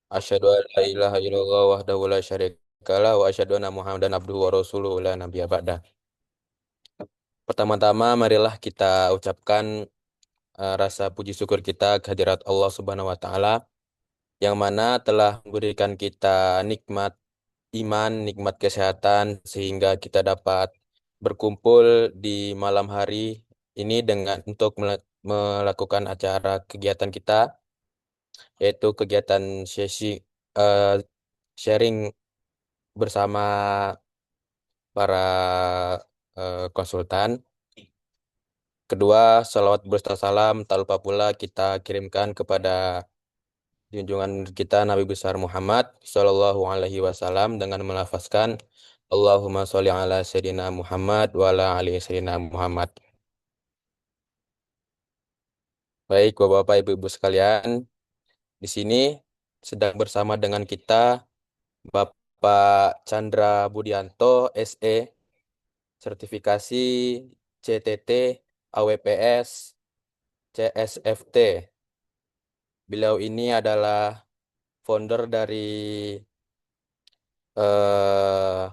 Asyhadu an la ilaha illallah wahdahu la syarikalah wa asyhadu anna Muhammadan abduhu wa rasuluhu la nabiyya ba'dah. Pertama-tama marilah kita ucapkan rasa puji syukur kita kehadirat Allah Subhanahu wa taala yang mana telah memberikan kita nikmat iman, nikmat kesehatan sehingga kita dapat berkumpul di malam hari ini dengan untuk melakukan acara kegiatan kita yaitu kegiatan sesi eh, sharing bersama para konsultan. Kedua, salawat beserta salam tak lupa pula kita kirimkan kepada junjungan kita Nabi besar Muhammad Shallallahu Alaihi Wasallam dengan melafazkan Allahumma sholli ala Sayyidina Muhammad wa ala ali Sayyidina Muhammad. Baik, Bapak-bapak, Ibu-ibu sekalian, di sini sedang bersama dengan kita Bapak Chandra Budianto, SE, sertifikasi CTT, AWPS, CSFT. Beliau ini adalah founder dari eh,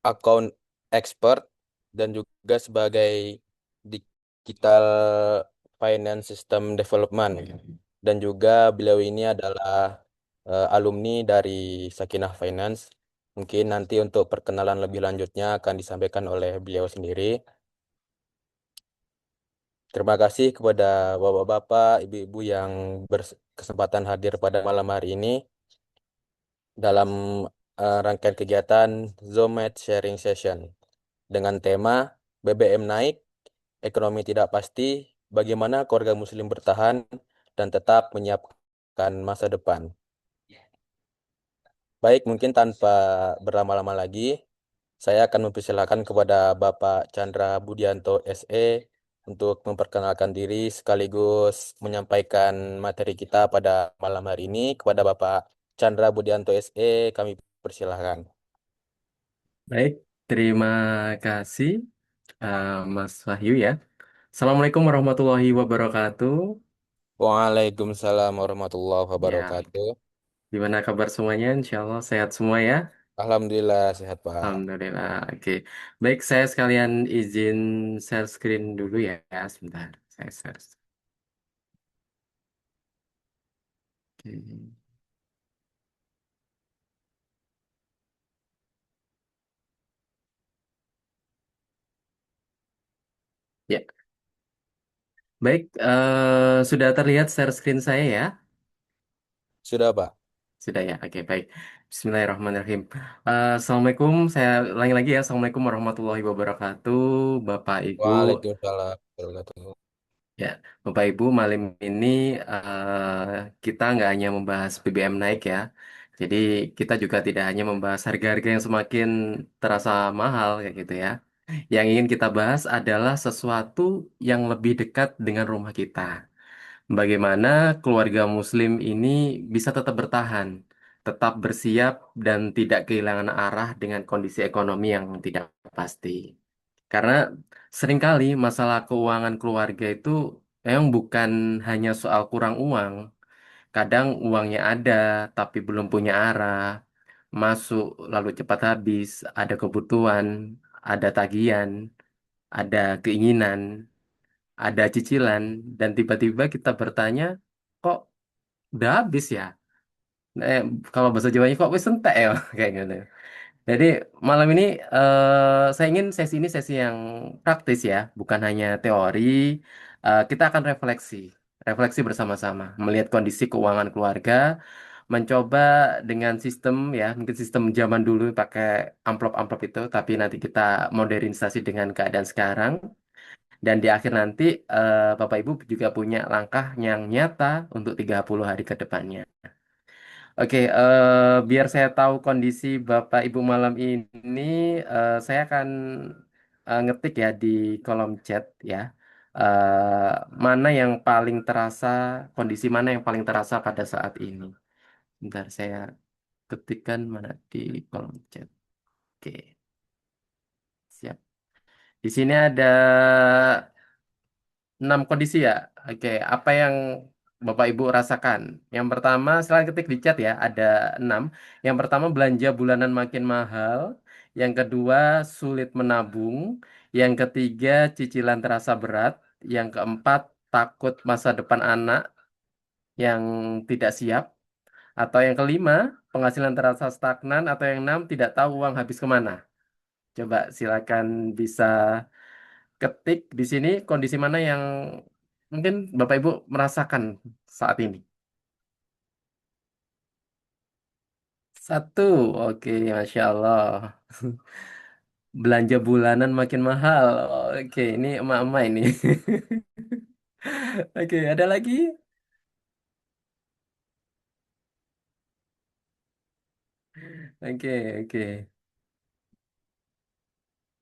account expert dan juga sebagai digital finance system development. Dan juga beliau ini adalah alumni dari Sakinah Finance. Mungkin nanti untuk perkenalan lebih lanjutnya akan disampaikan oleh beliau sendiri. Terima kasih kepada bapak-bapak, ibu-ibu yang berkesempatan hadir pada malam hari ini dalam rangkaian kegiatan Zomed Sharing Session dengan tema BBM naik, ekonomi tidak pasti, bagaimana keluarga muslim bertahan dan tetap menyiapkan masa depan. Baik, mungkin tanpa berlama-lama lagi, saya akan mempersilakan kepada Bapak Chandra Budianto SE untuk memperkenalkan diri sekaligus menyampaikan materi kita pada malam hari ini. Kepada Bapak Chandra Budianto SE, kami persilahkan. Baik, terima kasih Mas Wahyu ya. Assalamualaikum warahmatullahi wabarakatuh. Waalaikumsalam warahmatullahi Ya, wabarakatuh. gimana kabar semuanya? Insya Allah sehat semua ya. Alhamdulillah sehat Pak. Alhamdulillah. Oke, baik saya sekalian izin share screen dulu ya. Sebentar, saya share. Oke. Ya, baik. Sudah terlihat share screen saya ya? Sudah Pak. Sudah ya. Oke, baik. Bismillahirrahmanirrahim. Assalamualaikum. Saya ulangi lagi ya. Assalamualaikum warahmatullahi wabarakatuh, Bapak Ibu. Waalaikumsalam warahmatullahi wabarakatuh. Ya, Bapak Ibu, malam ini kita nggak hanya membahas BBM naik ya. Jadi kita juga tidak hanya membahas harga-harga yang semakin terasa mahal kayak gitu ya. Yang ingin kita bahas adalah sesuatu yang lebih dekat dengan rumah kita. Bagaimana keluarga Muslim ini bisa tetap bertahan, tetap bersiap dan tidak kehilangan arah dengan kondisi ekonomi yang tidak pasti. Karena seringkali masalah keuangan keluarga itu memang bukan hanya soal kurang uang. Kadang uangnya ada, tapi belum punya arah. Masuk lalu cepat habis, ada kebutuhan, ada tagihan, ada keinginan, ada cicilan, dan tiba-tiba kita bertanya, kok udah habis ya? Eh, Kalau bahasa Jawanya kok wis entek ya? Kayak gitu. Jadi malam ini saya ingin sesi ini sesi yang praktis ya, bukan hanya teori. Kita akan refleksi, refleksi bersama-sama, melihat kondisi keuangan keluarga, mencoba dengan sistem ya, mungkin sistem zaman dulu pakai amplop-amplop itu, tapi nanti kita modernisasi dengan keadaan sekarang. Dan di akhir nanti Bapak Ibu juga punya langkah yang nyata untuk 30 hari ke depannya. Oke, biar saya tahu kondisi Bapak Ibu malam ini, saya akan ngetik ya di kolom chat ya. Eh, Mana yang paling terasa, kondisi mana yang paling terasa pada saat ini? Bentar, saya ketikkan mana di kolom chat. Oke, siap. Di sini ada 6 kondisi ya. Oke, apa yang Bapak Ibu rasakan. Yang pertama, silahkan ketik di chat ya, ada 6. Yang pertama, belanja bulanan makin mahal. Yang kedua, sulit menabung. Yang ketiga, cicilan terasa berat. Yang keempat, takut masa depan anak yang tidak siap. Atau yang kelima, penghasilan terasa stagnan. Atau yang enam, tidak tahu uang habis kemana. Coba silakan bisa ketik di sini kondisi mana yang mungkin Bapak Ibu merasakan saat ini. Satu, oke, Masya Allah. Belanja bulanan makin mahal. Oke, ini emak-emak ini. Oke, ada lagi? Oke, oke.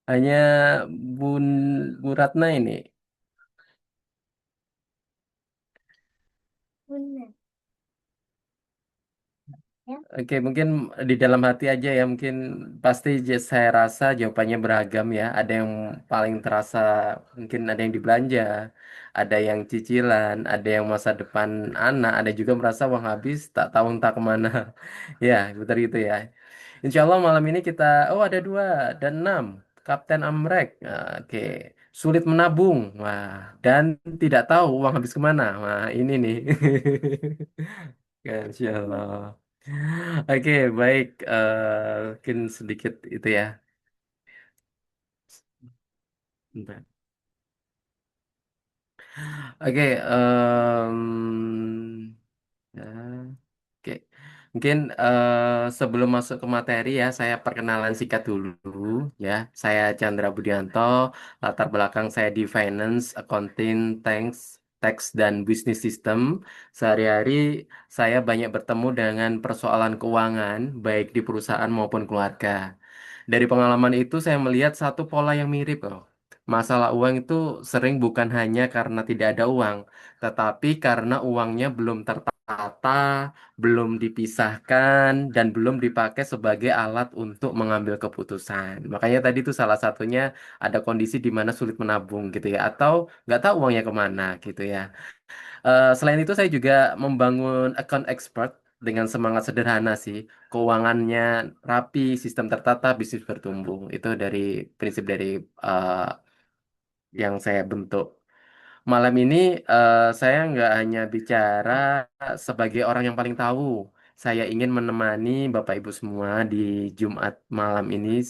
Hanya Bun Bu Ratna ini. Oke, mungkin di dalam hati aja ya, mungkin pasti saya rasa jawabannya beragam ya. Ada yang paling terasa, mungkin ada yang dibelanja, ada yang cicilan, ada yang masa depan anak, ada juga merasa uang habis tak tahu entah kemana. Ya, betul gitu ya. Insya Allah malam ini kita, oh ada dua dan enam. Kapten Amrek, nah, oke. Sulit menabung, wah, dan tidak tahu uang habis kemana. Wah, ini nih. Insya Allah. Oke, baik. Mungkin sedikit itu ya. Bentar. Oke, ya, oke. Mungkin sebelum masuk ke materi ya, saya perkenalan singkat dulu ya. Saya Chandra Budianto, latar belakang saya di Finance, Accounting, Tax dan Business System. Sehari-hari saya banyak bertemu dengan persoalan keuangan, baik di perusahaan maupun keluarga. Dari pengalaman itu saya melihat satu pola yang mirip loh. Masalah uang itu sering bukan hanya karena tidak ada uang, tetapi karena uangnya belum tertata, belum dipisahkan, dan belum dipakai sebagai alat untuk mengambil keputusan. Makanya tadi itu salah satunya ada kondisi di mana sulit menabung gitu ya, atau nggak tahu uangnya kemana gitu ya. Selain itu saya juga membangun account expert dengan semangat sederhana sih. Keuangannya rapi, sistem tertata, bisnis bertumbuh. Itu dari prinsip dari eh, yang saya bentuk. Malam ini saya nggak hanya bicara sebagai orang yang paling tahu. Saya ingin menemani Bapak Ibu semua di Jumat malam ini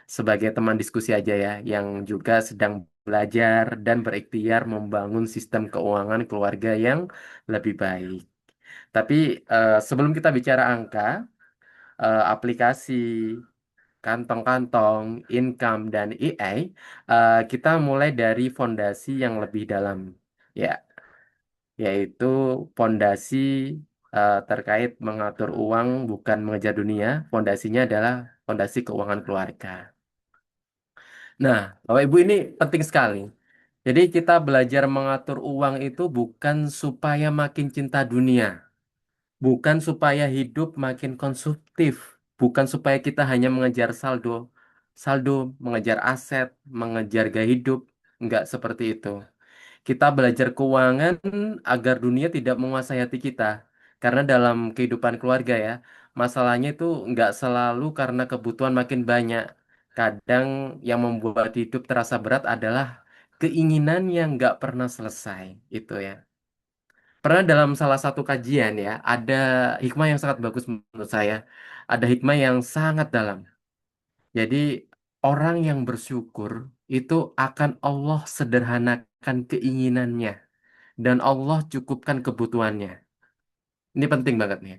sebagai teman diskusi aja ya, yang juga sedang belajar dan berikhtiar membangun sistem keuangan keluarga yang lebih baik. Tapi sebelum kita bicara angka, aplikasi, kantong-kantong, income, dan AI, kita mulai dari fondasi yang lebih dalam, ya, yaitu fondasi terkait mengatur uang bukan mengejar dunia. Fondasinya adalah fondasi keuangan keluarga. Nah, Bapak Ibu ini penting sekali. Jadi kita belajar mengatur uang itu bukan supaya makin cinta dunia, bukan supaya hidup makin konsumtif, bukan supaya kita hanya mengejar saldo, saldo, mengejar aset, mengejar gaya hidup, enggak seperti itu. Kita belajar keuangan agar dunia tidak menguasai hati kita. Karena dalam kehidupan keluarga ya, masalahnya itu nggak selalu karena kebutuhan makin banyak. Kadang yang membuat hidup terasa berat adalah keinginan yang nggak pernah selesai. Itu ya. Pernah dalam salah satu kajian ya, ada hikmah yang sangat bagus menurut saya. Ada hikmah yang sangat dalam. Jadi orang yang bersyukur itu akan Allah sederhanakan keinginannya dan Allah cukupkan kebutuhannya. Ini penting banget nih.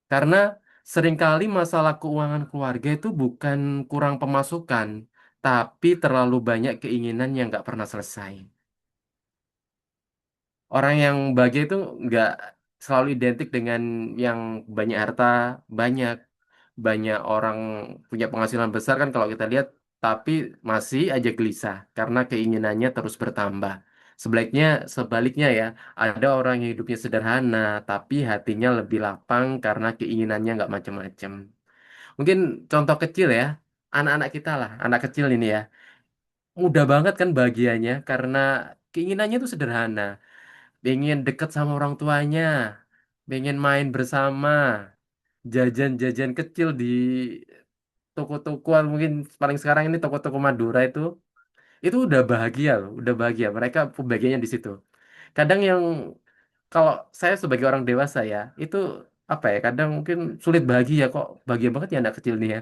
Karena seringkali masalah keuangan keluarga itu bukan kurang pemasukan, tapi terlalu banyak keinginan yang nggak pernah selesai. Orang yang bahagia itu nggak selalu identik dengan yang banyak harta, banyak banyak orang punya penghasilan besar kan kalau kita lihat, tapi masih aja gelisah karena keinginannya terus bertambah. Sebaliknya ya, ada orang yang hidupnya sederhana, tapi hatinya lebih lapang karena keinginannya nggak macam-macam. Mungkin contoh kecil ya, anak-anak kita lah, anak kecil ini ya, mudah banget kan bahagianya karena keinginannya itu sederhana. pengen deket sama orang tuanya, pengen main bersama, jajan-jajan kecil di toko-tokoan mungkin paling sekarang ini toko-toko Madura itu udah bahagia loh, udah bahagia. Mereka bahagianya di situ. Kadang yang kalau saya sebagai orang dewasa ya, itu apa ya? Kadang mungkin sulit bahagia kok. Bahagia banget ya anak kecil nih ya.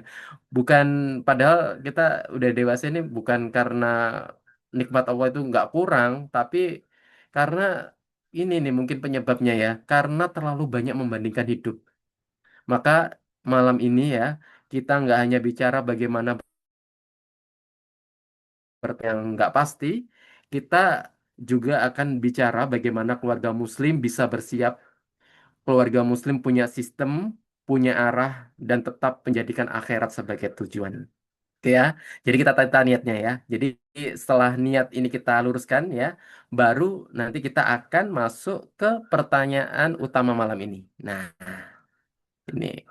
Bukan padahal kita udah dewasa ini bukan karena nikmat Allah itu nggak kurang, tapi karena ini nih mungkin penyebabnya ya, karena terlalu banyak membandingkan hidup. Maka malam ini ya, kita nggak hanya bicara bagaimana yang nggak pasti, kita juga akan bicara bagaimana keluarga Muslim bisa bersiap, keluarga Muslim punya sistem, punya arah, dan tetap menjadikan akhirat sebagai tujuan. Oke ya, jadi kita tata niatnya ya. Jadi setelah niat ini kita luruskan ya, baru nanti kita akan masuk ke pertanyaan utama malam ini. Nah, ini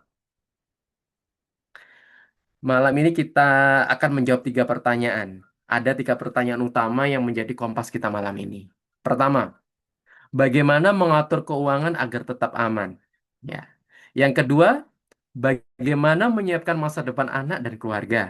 malam ini kita akan menjawab tiga pertanyaan. Ada tiga pertanyaan utama yang menjadi kompas kita malam ini. Pertama, bagaimana mengatur keuangan agar tetap aman? Ya. Yang kedua, bagaimana menyiapkan masa depan anak dan keluarga?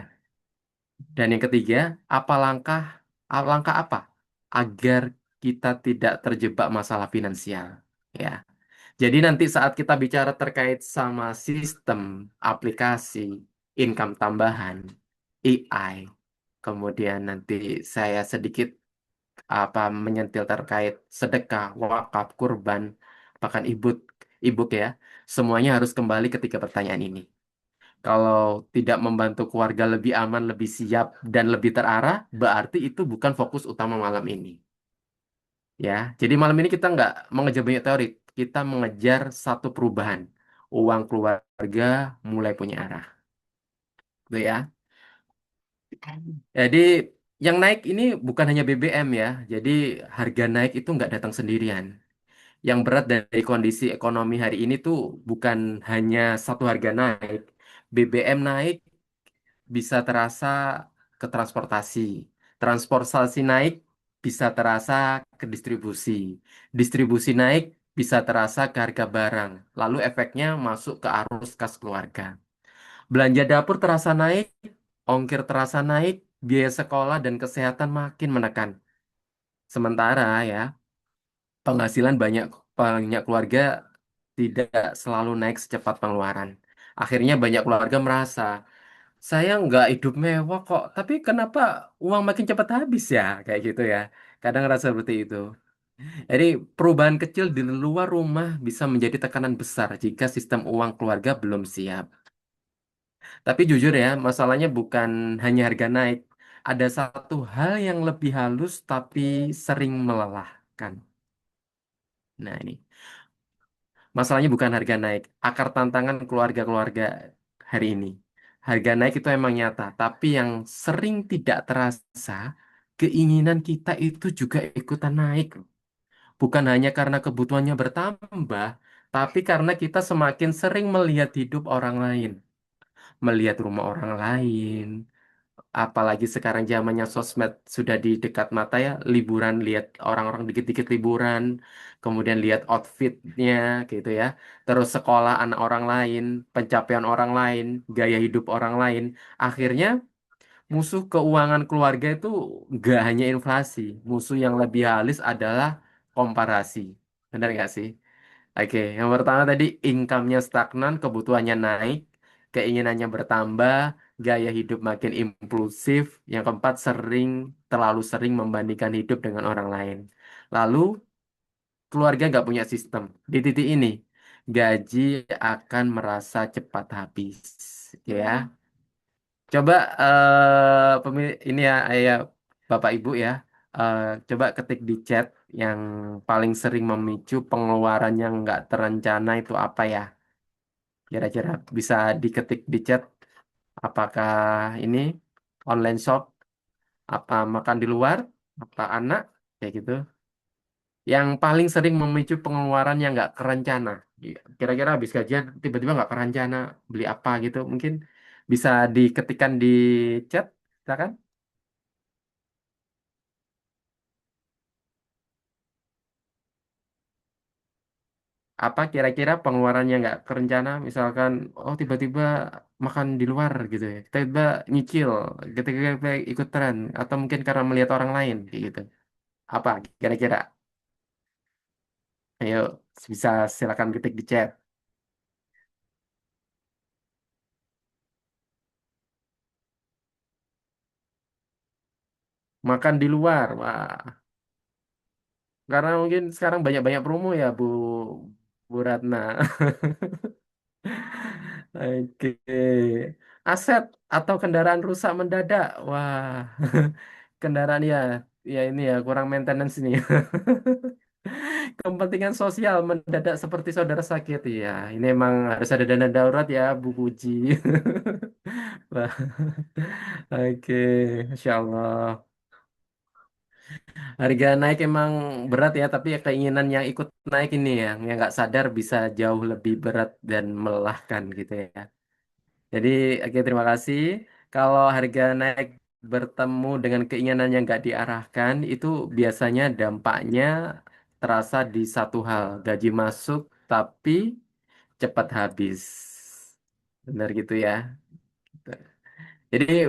Dan yang ketiga, langkah apa agar kita tidak terjebak masalah finansial? Ya. Jadi nanti saat kita bicara terkait sama sistem, aplikasi, income tambahan, AI, kemudian nanti saya sedikit menyentil terkait sedekah, wakaf, kurban, bahkan ibu ya, semuanya harus kembali ke tiga pertanyaan ini. Kalau tidak membantu keluarga lebih aman, lebih siap, dan lebih terarah, berarti itu bukan fokus utama malam ini. Ya, jadi malam ini kita nggak mengejar banyak teori, kita mengejar satu perubahan. Uang keluarga mulai punya arah. Gitu ya. Jadi yang naik ini bukan hanya BBM ya. Jadi harga naik itu nggak datang sendirian. Yang berat dari kondisi ekonomi hari ini tuh bukan hanya satu harga naik. BBM naik bisa terasa ke transportasi. Transportasi naik bisa terasa ke distribusi. Distribusi naik bisa terasa ke harga barang. Lalu efeknya masuk ke arus kas keluarga. Belanja dapur terasa naik, ongkir terasa naik, biaya sekolah dan kesehatan makin menekan. Sementara ya, penghasilan banyak banyak keluarga tidak selalu naik secepat pengeluaran. Akhirnya banyak keluarga merasa, saya nggak hidup mewah kok, tapi kenapa uang makin cepat habis ya? Kayak gitu ya. Kadang ngerasa seperti itu. Jadi perubahan kecil di luar rumah bisa menjadi tekanan besar jika sistem uang keluarga belum siap. Tapi jujur ya, masalahnya bukan hanya harga naik. Ada satu hal yang lebih halus tapi sering melelahkan. Nah ini, masalahnya bukan harga naik. Akar tantangan keluarga-keluarga hari ini. Harga naik itu emang nyata, tapi yang sering tidak terasa, keinginan kita itu juga ikutan naik. Bukan hanya karena kebutuhannya bertambah, tapi karena kita semakin sering melihat hidup orang lain, melihat rumah orang lain. Apalagi sekarang zamannya sosmed sudah di dekat mata ya, liburan lihat orang-orang dikit-dikit liburan, kemudian lihat outfitnya gitu ya, terus sekolah anak orang lain, pencapaian orang lain, gaya hidup orang lain, akhirnya musuh keuangan keluarga itu gak hanya inflasi, musuh yang lebih halus adalah komparasi, benar nggak sih? Oke, yang pertama tadi income-nya stagnan, kebutuhannya naik, keinginannya bertambah, gaya hidup makin impulsif. Yang keempat, terlalu sering membandingkan hidup dengan orang lain. Lalu, keluarga nggak punya sistem. Di titik ini, gaji akan merasa cepat habis. Ya, coba ini ya, Bapak Ibu ya, eh, coba ketik di chat yang paling sering memicu pengeluaran yang nggak terencana itu apa ya? Kira-kira bisa diketik di chat. Apakah ini online shop, apa makan di luar, apa anak, kayak gitu. Yang paling sering memicu pengeluaran yang nggak kerencana. Kira-kira habis gajian tiba-tiba nggak kerencana beli apa gitu, mungkin bisa diketikkan di chat, silakan. apa kira-kira pengeluarannya nggak kerencana, misalkan oh tiba-tiba makan di luar gitu ya, tiba-tiba nyicil, tiba-tiba ikut tren, atau mungkin karena melihat orang lain kayak gitu. Apa kira-kira? Ayo, bisa silakan ketik di chat. Makan di luar, wah. Karena mungkin sekarang banyak-banyak promo ya, Bu Ratna. Oke. Aset atau kendaraan rusak mendadak. Wah. Kendaraan ya, ya ini ya kurang maintenance ini. Kepentingan sosial mendadak seperti saudara sakit. Ya, ini emang harus ada dana darurat ya, Bu Puji. Wah. Oke, Masya Allah. Harga naik emang berat ya, tapi ya keinginan yang ikut naik ini yang nggak sadar bisa jauh lebih berat dan melelahkan gitu ya. Jadi, oke terima kasih. Kalau harga naik bertemu dengan keinginan yang nggak diarahkan, itu biasanya dampaknya terasa di satu hal, gaji masuk tapi cepat habis. Benar gitu ya. Jadi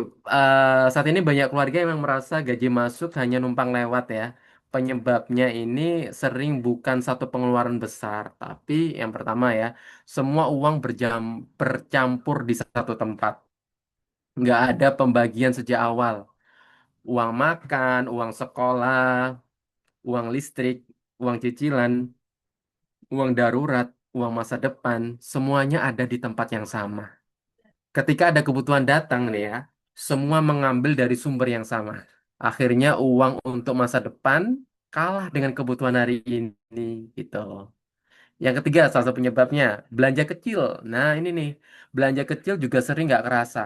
saat ini banyak keluarga yang merasa gaji masuk hanya numpang lewat ya. Penyebabnya ini sering bukan satu pengeluaran besar, tapi yang pertama ya, semua uang bercampur di satu tempat. Nggak ada pembagian sejak awal. Uang makan, uang sekolah, uang listrik, uang cicilan, uang darurat, uang masa depan, semuanya ada di tempat yang sama. Ketika ada kebutuhan datang nih ya, semua mengambil dari sumber yang sama. Akhirnya uang untuk masa depan kalah dengan kebutuhan hari ini gitu. Yang ketiga, salah satu penyebabnya belanja kecil. Nah, ini nih, belanja kecil juga sering nggak kerasa.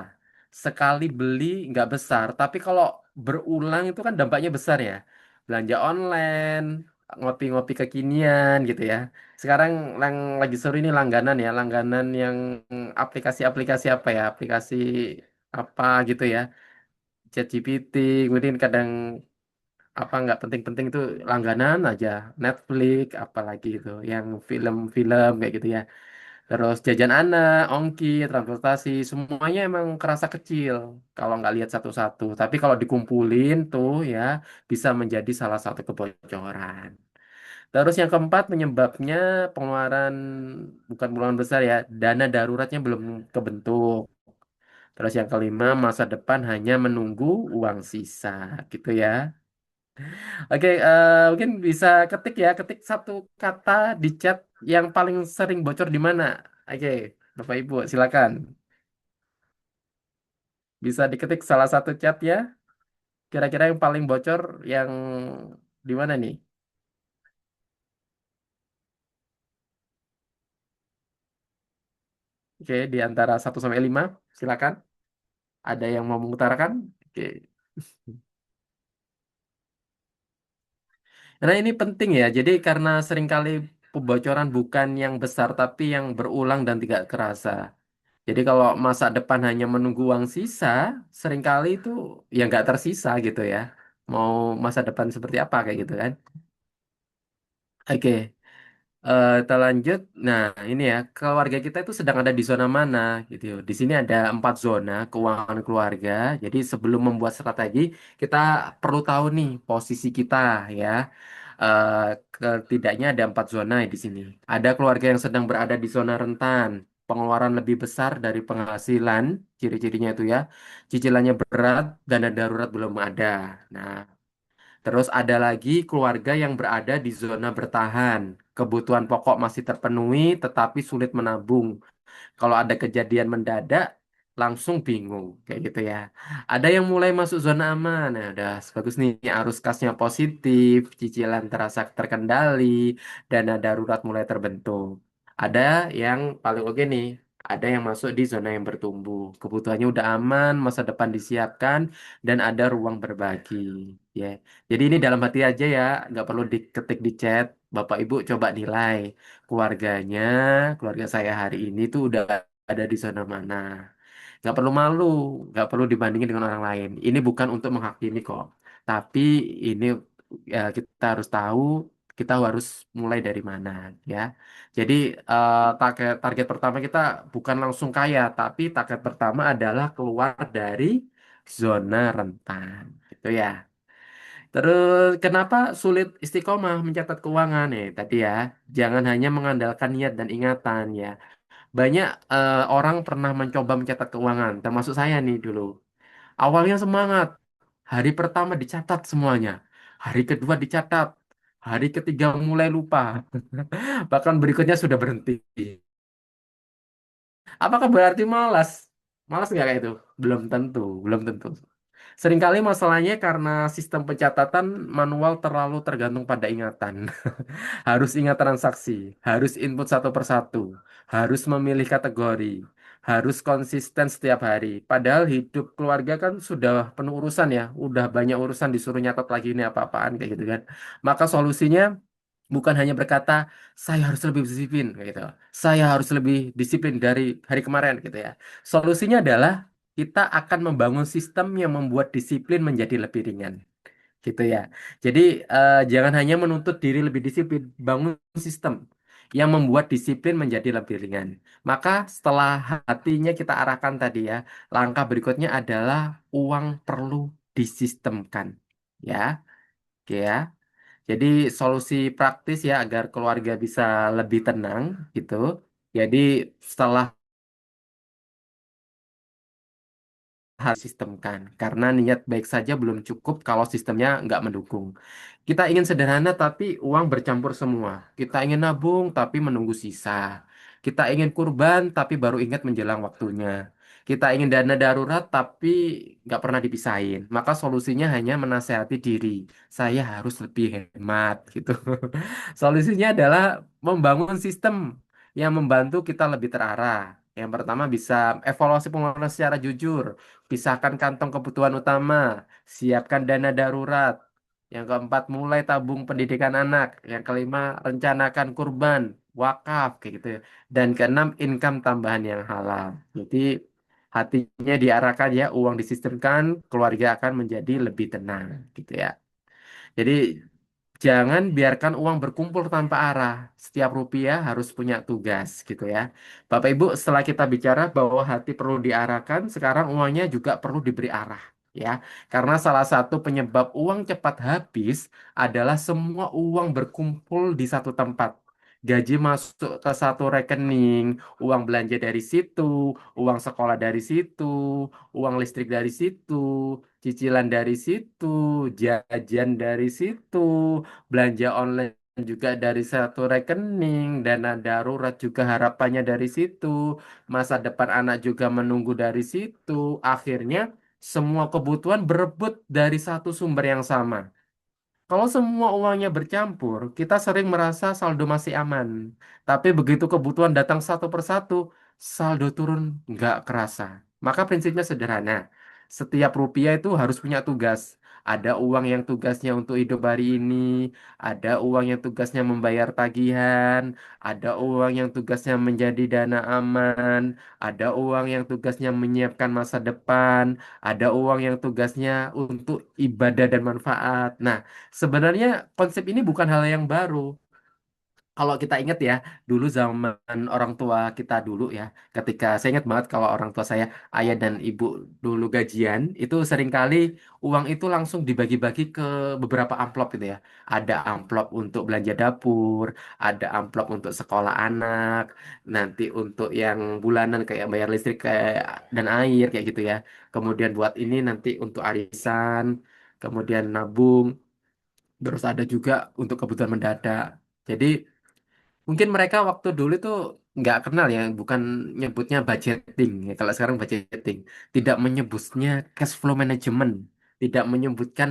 Sekali beli nggak besar, tapi kalau berulang itu kan dampaknya besar ya. Belanja online, ngopi-ngopi kekinian gitu ya. Sekarang yang lagi seru ini langganan ya, langganan yang aplikasi-aplikasi apa ya, aplikasi apa gitu ya. ChatGPT, kemudian kadang apa nggak penting-penting itu langganan aja, Netflix apalagi itu yang film-film kayak gitu ya, terus jajan anak, ongkir, transportasi, semuanya emang kerasa kecil kalau nggak lihat satu-satu, tapi kalau dikumpulin tuh ya bisa menjadi salah satu kebocoran. Terus yang keempat penyebabnya pengeluaran, bukan pengeluaran besar ya, dana daruratnya belum kebentuk. Terus yang kelima, masa depan hanya menunggu uang sisa gitu ya. Oke, mungkin bisa ketik ya, ketik satu kata di chat yang paling sering bocor di mana. Oke, Bapak Ibu, silakan. Bisa diketik salah satu chat ya. Kira-kira yang paling bocor yang di mana nih? Oke, di antara 1 sampai 5, silakan. Ada yang mau mengutarakan? Oke. Karena ini penting ya. Jadi karena seringkali pembocoran bukan yang besar tapi yang berulang dan tidak kerasa. Jadi kalau masa depan hanya menunggu uang sisa, seringkali itu ya nggak tersisa gitu ya. Mau masa depan seperti apa kayak gitu kan? Oke, kita lanjut. Nah, ini ya, keluarga kita itu sedang ada di zona mana gitu. Di sini ada 4 zona keuangan keluarga. Jadi sebelum membuat strategi, kita perlu tahu nih posisi kita ya. Eh, Setidaknya ada 4 zona di sini. Ada keluarga yang sedang berada di zona rentan, pengeluaran lebih besar dari penghasilan, ciri-cirinya itu ya. Cicilannya berat, dana darurat belum ada. Nah, terus ada lagi keluarga yang berada di zona bertahan. Kebutuhan pokok masih terpenuhi, tetapi sulit menabung. Kalau ada kejadian mendadak, langsung bingung. Kayak gitu ya. Ada yang mulai masuk zona aman. Nah, udah bagus nih. Arus kasnya positif, cicilan terasa terkendali, dana darurat mulai terbentuk. Ada yang paling oke nih. Ada yang masuk di zona yang bertumbuh. Kebutuhannya udah aman, masa depan disiapkan, dan ada ruang berbagi. Ya, jadi ini dalam hati aja ya, nggak perlu diketik di chat. Bapak Ibu coba nilai keluarganya, keluarga saya hari ini tuh udah ada di zona mana. Nggak perlu malu, nggak perlu dibandingin dengan orang lain. Ini bukan untuk menghakimi kok, tapi ini ya kita harus tahu. kita harus mulai dari mana, ya. Jadi target target pertama kita bukan langsung kaya, tapi target pertama adalah keluar dari zona rentan, gitu ya. Terus kenapa sulit istiqomah mencatat keuangan? Nih tadi ya, jangan hanya mengandalkan niat dan ingatan ya. Banyak orang pernah mencoba mencatat keuangan, termasuk saya nih dulu. Awalnya semangat, hari pertama dicatat semuanya, hari kedua dicatat, hari ketiga mulai lupa, bahkan berikutnya sudah berhenti. Apakah berarti malas? Malas nggak kayak itu? Belum tentu, belum tentu. Seringkali masalahnya karena sistem pencatatan manual terlalu tergantung pada ingatan. Harus ingat transaksi, harus input satu persatu, harus memilih kategori, harus konsisten setiap hari. Padahal hidup keluarga kan sudah penuh urusan ya, udah banyak urusan disuruh nyatet lagi ini apa-apaan kayak gitu kan. Maka solusinya bukan hanya berkata saya harus lebih disiplin kayak gitu. Saya harus lebih disiplin dari hari kemarin gitu ya. Solusinya adalah kita akan membangun sistem yang membuat disiplin menjadi lebih ringan gitu ya. Jadi jangan hanya menuntut diri lebih disiplin, bangun sistem yang membuat disiplin menjadi lebih ringan. Maka setelah hatinya kita arahkan tadi ya, langkah berikutnya adalah uang perlu disistemkan. Ya, oke ya. Jadi solusi praktis ya agar keluarga bisa lebih tenang gitu. Jadi setelah harus sistemkan karena niat baik saja belum cukup kalau sistemnya nggak mendukung. Kita ingin sederhana tapi uang bercampur semua. Kita ingin nabung tapi menunggu sisa. Kita ingin kurban tapi baru ingat menjelang waktunya. Kita ingin dana darurat tapi nggak pernah dipisahin. Maka solusinya hanya menasehati diri. Saya harus lebih hemat gitu. Solusinya adalah membangun sistem yang membantu kita lebih terarah. Yang pertama bisa evaluasi pengeluaran secara jujur. Pisahkan kantong kebutuhan utama, siapkan dana darurat. Yang keempat, mulai tabung pendidikan anak. Yang kelima, rencanakan kurban, wakaf, kayak gitu ya. Dan keenam, income tambahan yang halal. Jadi hatinya diarahkan ya, uang disistemkan, keluarga akan menjadi lebih tenang, gitu ya. Jadi jangan biarkan uang berkumpul tanpa arah. Setiap rupiah harus punya tugas, gitu ya. Bapak Ibu, setelah kita bicara bahwa hati perlu diarahkan, sekarang uangnya juga perlu diberi arah, ya. Karena salah satu penyebab uang cepat habis adalah semua uang berkumpul di satu tempat. Gaji masuk ke satu rekening, uang belanja dari situ, uang sekolah dari situ, uang listrik dari situ, cicilan dari situ, jajan dari situ, belanja online juga dari satu rekening, dana darurat juga harapannya dari situ, masa depan anak juga menunggu dari situ. Akhirnya semua kebutuhan berebut dari satu sumber yang sama. Kalau semua uangnya bercampur, kita sering merasa saldo masih aman. Tapi begitu kebutuhan datang satu persatu, saldo turun nggak kerasa. Maka prinsipnya sederhana. Setiap rupiah itu harus punya tugas. Ada uang yang tugasnya untuk hidup hari ini, ada uang yang tugasnya membayar tagihan, ada uang yang tugasnya menjadi dana aman, ada uang yang tugasnya menyiapkan masa depan, ada uang yang tugasnya untuk ibadah dan manfaat. Nah, sebenarnya konsep ini bukan hal yang baru. Kalau kita ingat ya, dulu zaman orang tua kita dulu ya, ketika saya ingat banget kalau orang tua saya, ayah dan ibu dulu gajian, itu seringkali uang itu langsung dibagi-bagi ke beberapa amplop gitu ya. Ada amplop untuk belanja dapur, ada amplop untuk sekolah anak, nanti untuk yang bulanan kayak bayar listrik kayak dan air kayak gitu ya. Kemudian buat ini nanti untuk arisan, kemudian nabung. Terus ada juga untuk kebutuhan mendadak. Jadi mungkin mereka waktu dulu tuh nggak kenal ya, bukan nyebutnya budgeting ya. Kalau sekarang budgeting, tidak menyebutnya cash flow management, tidak menyebutkan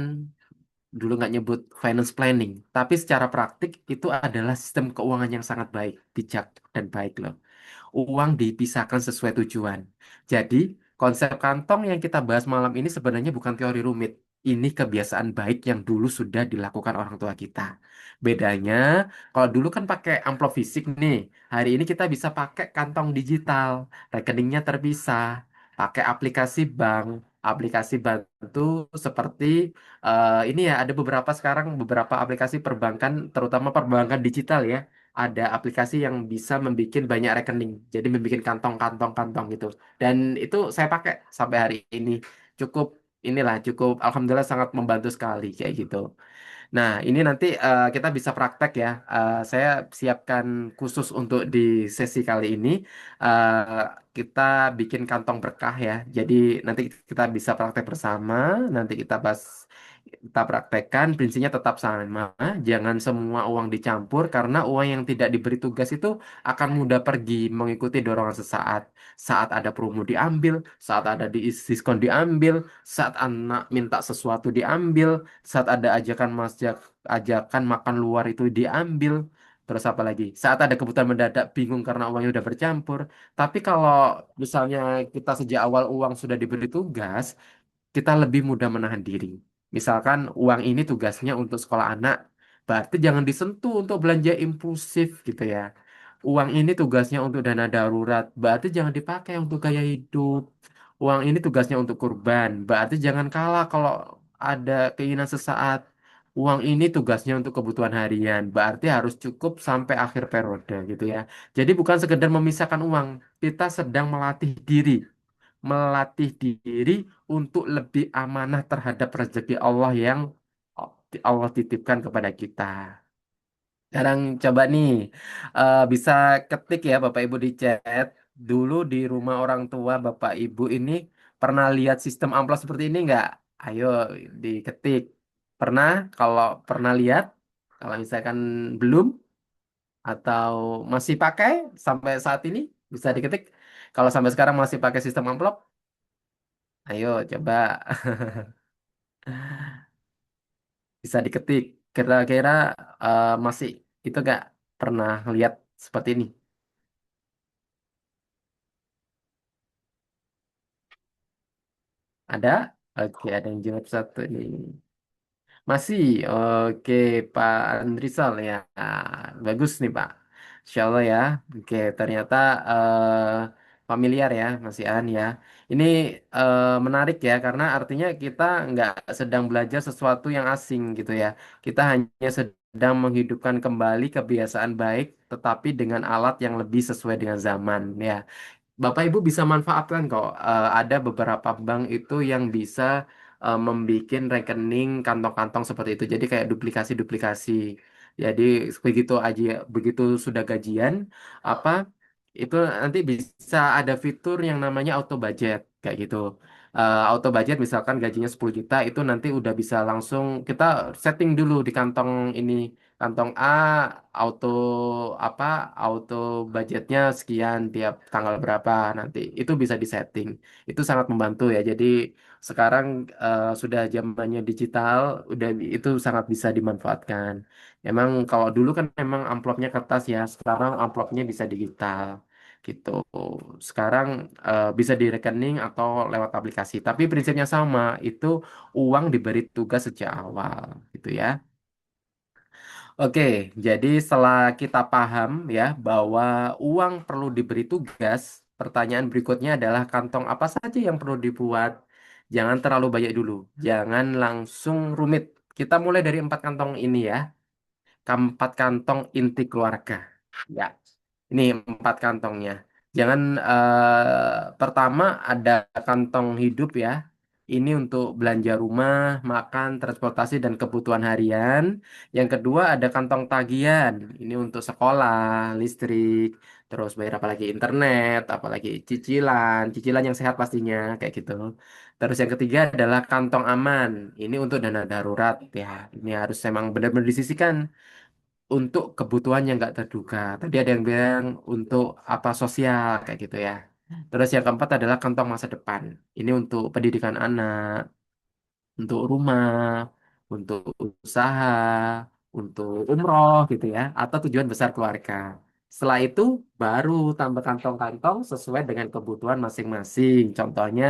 dulu nggak nyebut finance planning. Tapi secara praktik itu adalah sistem keuangan yang sangat baik, bijak dan baik loh. Uang dipisahkan sesuai tujuan. Jadi, konsep kantong yang kita bahas malam ini sebenarnya bukan teori rumit. Ini kebiasaan baik yang dulu sudah dilakukan orang tua kita. Bedanya, kalau dulu kan pakai amplop fisik nih. Hari ini kita bisa pakai kantong digital. Rekeningnya terpisah. Pakai aplikasi bank. aplikasi bantu seperti ini ya, ada beberapa sekarang beberapa aplikasi perbankan, terutama perbankan digital ya. Ada aplikasi yang bisa membuat banyak rekening, jadi membuat kantong-kantong-kantong gitu. Dan itu saya pakai sampai hari ini. Cukup inilah, cukup alhamdulillah sangat membantu sekali kayak gitu. Nah, ini nanti kita bisa praktek ya. Saya siapkan khusus untuk di sesi kali ini. eh, kita bikin kantong berkah ya. Jadi nanti kita bisa praktek bersama. Nanti kita praktekkan prinsipnya tetap sama. Jangan semua uang dicampur karena uang yang tidak diberi tugas itu akan mudah pergi mengikuti dorongan sesaat. Saat ada promo diambil, saat ada diskon diambil, saat anak minta sesuatu diambil, saat ada ajakan makan luar itu diambil. Terus apa lagi? Saat ada kebutuhan mendadak bingung karena uangnya udah bercampur. Tapi kalau misalnya kita sejak awal uang sudah diberi tugas, kita lebih mudah menahan diri. Misalkan uang ini tugasnya untuk sekolah anak, berarti jangan disentuh untuk belanja impulsif gitu ya. Uang ini tugasnya untuk dana darurat, berarti jangan dipakai untuk gaya hidup. Uang ini tugasnya untuk kurban, berarti jangan kalah kalau ada keinginan sesaat. Uang ini tugasnya untuk kebutuhan harian, berarti harus cukup sampai akhir periode gitu ya. Jadi bukan sekedar memisahkan uang, kita sedang melatih diri untuk lebih amanah terhadap rezeki Allah yang Allah titipkan kepada kita. Sekarang coba nih, bisa ketik ya Bapak Ibu di chat. Dulu di rumah orang tua Bapak Ibu ini pernah lihat sistem amplop seperti ini nggak? Ayo diketik. Pernah? Kalau pernah lihat, kalau misalkan belum atau masih pakai sampai saat ini, bisa diketik. Kalau sampai sekarang masih pakai sistem amplop, ayo coba bisa diketik. Kira-kira masih itu nggak pernah lihat seperti ini? Ada? Oke, ada yang jawab satu nih. Masih, oke Pak Andrisal ya. Bagus nih Pak. Insya Allah ya. Oke, ternyata familiar ya Mas Ian ya. Ini menarik ya karena artinya kita nggak sedang belajar sesuatu yang asing gitu ya. Kita hanya sedang menghidupkan kembali kebiasaan baik tetapi dengan alat yang lebih sesuai dengan zaman ya. Bapak Ibu bisa manfaatkan kok. Ada beberapa bank itu yang bisa membikin rekening kantong-kantong seperti itu. Jadi kayak duplikasi-duplikasi. Jadi begitu aja, begitu sudah gajian, apa itu nanti bisa ada fitur yang namanya auto budget kayak gitu. Auto budget misalkan gajinya 10 juta itu nanti udah bisa langsung kita setting dulu di kantong ini, kantong A auto apa auto budgetnya sekian tiap tanggal berapa nanti itu bisa disetting. Itu sangat membantu ya. Jadi sekarang sudah zamannya digital, udah itu sangat bisa dimanfaatkan. Emang kalau dulu kan memang amplopnya kertas ya, sekarang amplopnya bisa digital gitu. Sekarang bisa di rekening atau lewat aplikasi, tapi prinsipnya sama, itu uang diberi tugas sejak awal gitu ya. Oke, jadi setelah kita paham ya bahwa uang perlu diberi tugas, pertanyaan berikutnya adalah kantong apa saja yang perlu dibuat. Jangan terlalu banyak dulu, jangan langsung rumit. Kita mulai dari 4 kantong ini ya, keempat kantong inti keluarga. Ya, ini 4 kantongnya. Jangan pertama ada kantong hidup ya. Ini untuk belanja rumah, makan, transportasi, dan kebutuhan harian. Yang kedua ada kantong tagihan. Ini untuk sekolah, listrik, terus bayar apalagi internet, apalagi cicilan, cicilan yang sehat pastinya, kayak gitu. Terus yang ketiga adalah kantong aman. Ini untuk dana darurat ya. Ini harus memang benar-benar disisihkan untuk kebutuhan yang nggak terduga. Tadi ada yang bilang untuk apa sosial kayak gitu ya. Terus yang keempat adalah kantong masa depan. Ini untuk pendidikan anak, untuk rumah, untuk usaha, untuk umroh gitu ya, atau tujuan besar keluarga. Setelah itu baru tambah kantong-kantong sesuai dengan kebutuhan masing-masing. Contohnya,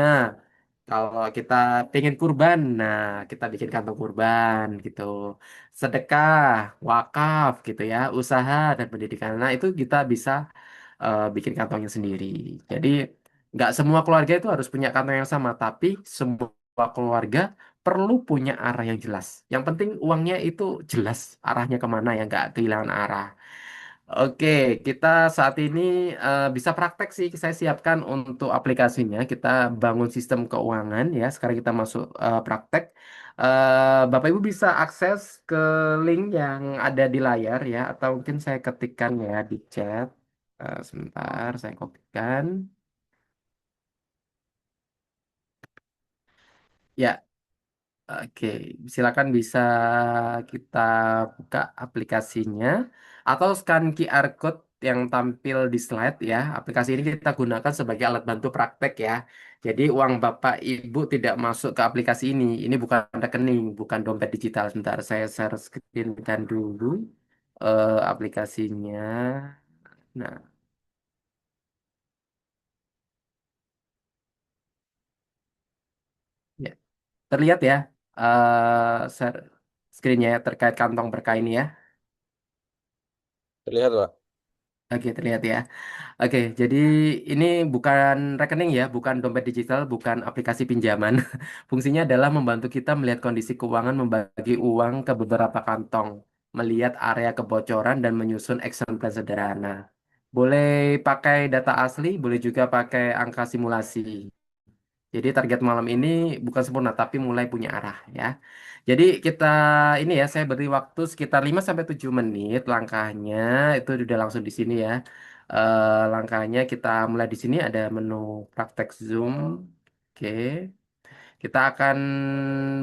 kalau kita pengen kurban, nah kita bikin kantong kurban gitu. Sedekah, wakaf gitu ya, usaha dan pendidikan. Nah itu kita bisa bikin kantongnya sendiri. Jadi Nggak semua keluarga itu harus punya kantong yang sama, tapi semua keluarga perlu punya arah yang jelas. Yang penting uangnya itu jelas arahnya kemana, yang nggak kehilangan arah. Oke, kita saat ini bisa praktek sih. Saya siapkan untuk aplikasinya. Kita bangun sistem keuangan ya. Sekarang kita masuk praktek. Bapak Ibu bisa akses ke link yang ada di layar ya, atau mungkin saya ketikkan ya di chat. Sebentar, saya kopikan. Ya, oke, silakan bisa kita buka aplikasinya atau scan QR code yang tampil di slide ya. Aplikasi ini kita gunakan sebagai alat bantu praktek ya. Jadi uang Bapak Ibu tidak masuk ke aplikasi ini. Ini bukan rekening, bukan dompet digital. Sebentar, saya share screen-kan dulu aplikasinya. Nah, ya, terlihat ya share screen-nya ya, terkait kantong berkah ini ya. Terlihat, Pak. Oke, terlihat ya. Oke, jadi ini bukan rekening ya, bukan dompet digital, bukan aplikasi pinjaman. Fungsinya adalah membantu kita melihat kondisi keuangan, membagi uang ke beberapa kantong, melihat area kebocoran, dan menyusun action plan sederhana. Boleh pakai data asli, boleh juga pakai angka simulasi. Jadi target malam ini bukan sempurna tapi mulai punya arah ya. Jadi kita ini ya saya beri waktu sekitar 5 sampai 7 menit langkahnya itu udah langsung di sini ya. Langkahnya kita mulai di sini ada menu praktek Zoom. Oke. Kita akan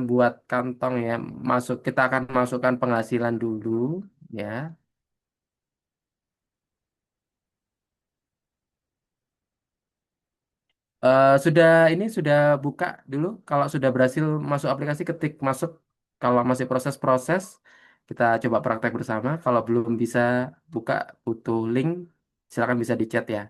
buat kantong ya. Kita akan masukkan penghasilan dulu ya. Sudah buka dulu. Kalau sudah berhasil masuk aplikasi, ketik masuk. Kalau masih proses-proses, kita coba praktek bersama. Kalau belum bisa buka, butuh link, silakan bisa di chat ya.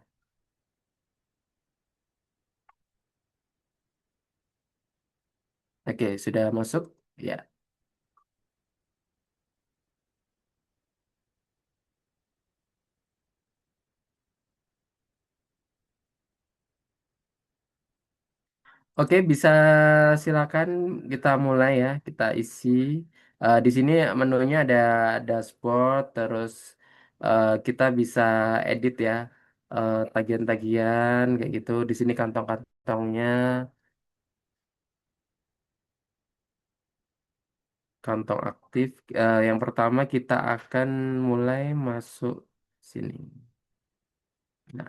Oke, sudah masuk. Ya. Oke, bisa silakan kita mulai ya. Kita isi. Di sini menunya ada dashboard, terus kita bisa edit ya tagihan-tagihan kayak gitu. Di sini kantong-kantongnya. Kantong aktif. Yang pertama kita akan mulai masuk sini. Nah,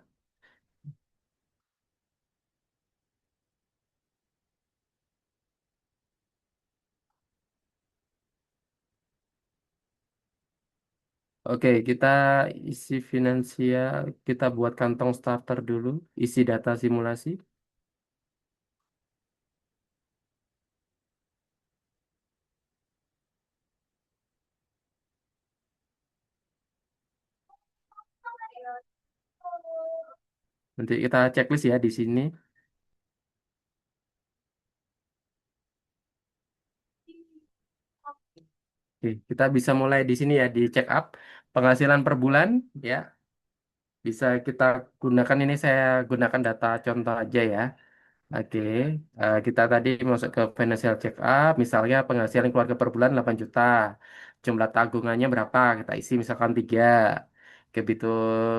oke, kita isi finansial. Kita buat kantong starter dulu. Isi data simulasi. Nanti kita checklist ya di sini. Oke, kita bisa mulai di sini ya di check up penghasilan per bulan ya. Bisa kita gunakan ini saya gunakan data contoh aja ya. Oke, kita tadi masuk ke financial check up, misalnya penghasilan keluarga per bulan 8 juta, jumlah tanggungannya berapa, kita isi misalkan 3, begitu,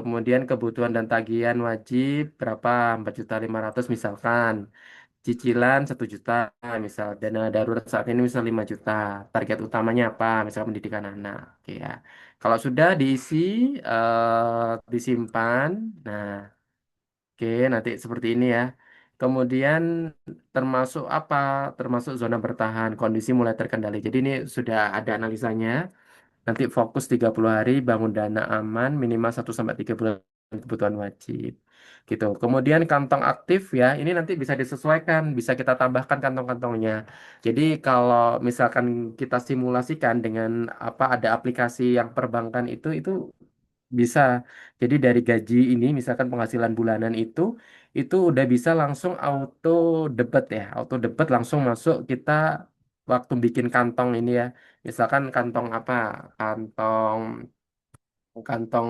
kemudian kebutuhan dan tagihan wajib berapa, 4.500.000 misalkan, cicilan 1 juta, misal dana darurat saat ini misal 5 juta, target utamanya apa, misal pendidikan anak, oke ya. Kalau sudah diisi, disimpan, nah. Oke, nanti seperti ini ya. Kemudian termasuk apa? Termasuk zona bertahan, kondisi mulai terkendali. Jadi ini sudah ada analisanya. Nanti fokus 30 hari, bangun dana aman, minimal 1 sampai 3 bulan kebutuhan wajib. Gitu. Kemudian kantong aktif ya, ini nanti bisa disesuaikan, bisa kita tambahkan kantong-kantongnya. Jadi kalau misalkan kita simulasikan dengan apa ada aplikasi yang perbankan itu bisa. Jadi dari gaji ini, misalkan penghasilan bulanan itu udah bisa langsung auto debit ya, auto debit langsung masuk kita waktu bikin kantong ini ya. Misalkan kantong apa? Kantong kantong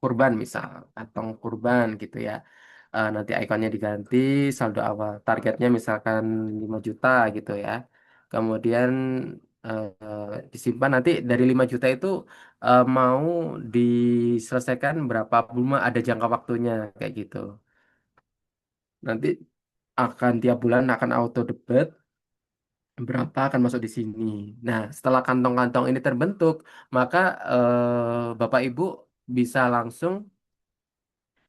kurban misal, kantong kurban gitu ya. nanti ikonnya diganti, saldo awal targetnya misalkan 5 juta gitu ya. Kemudian disimpan nanti dari 5 juta itu mau diselesaikan berapa bunga, ada jangka waktunya kayak gitu. Nanti akan tiap bulan akan auto debit berapa akan masuk di sini. Nah, setelah kantong-kantong ini terbentuk, maka Bapak Ibu bisa langsung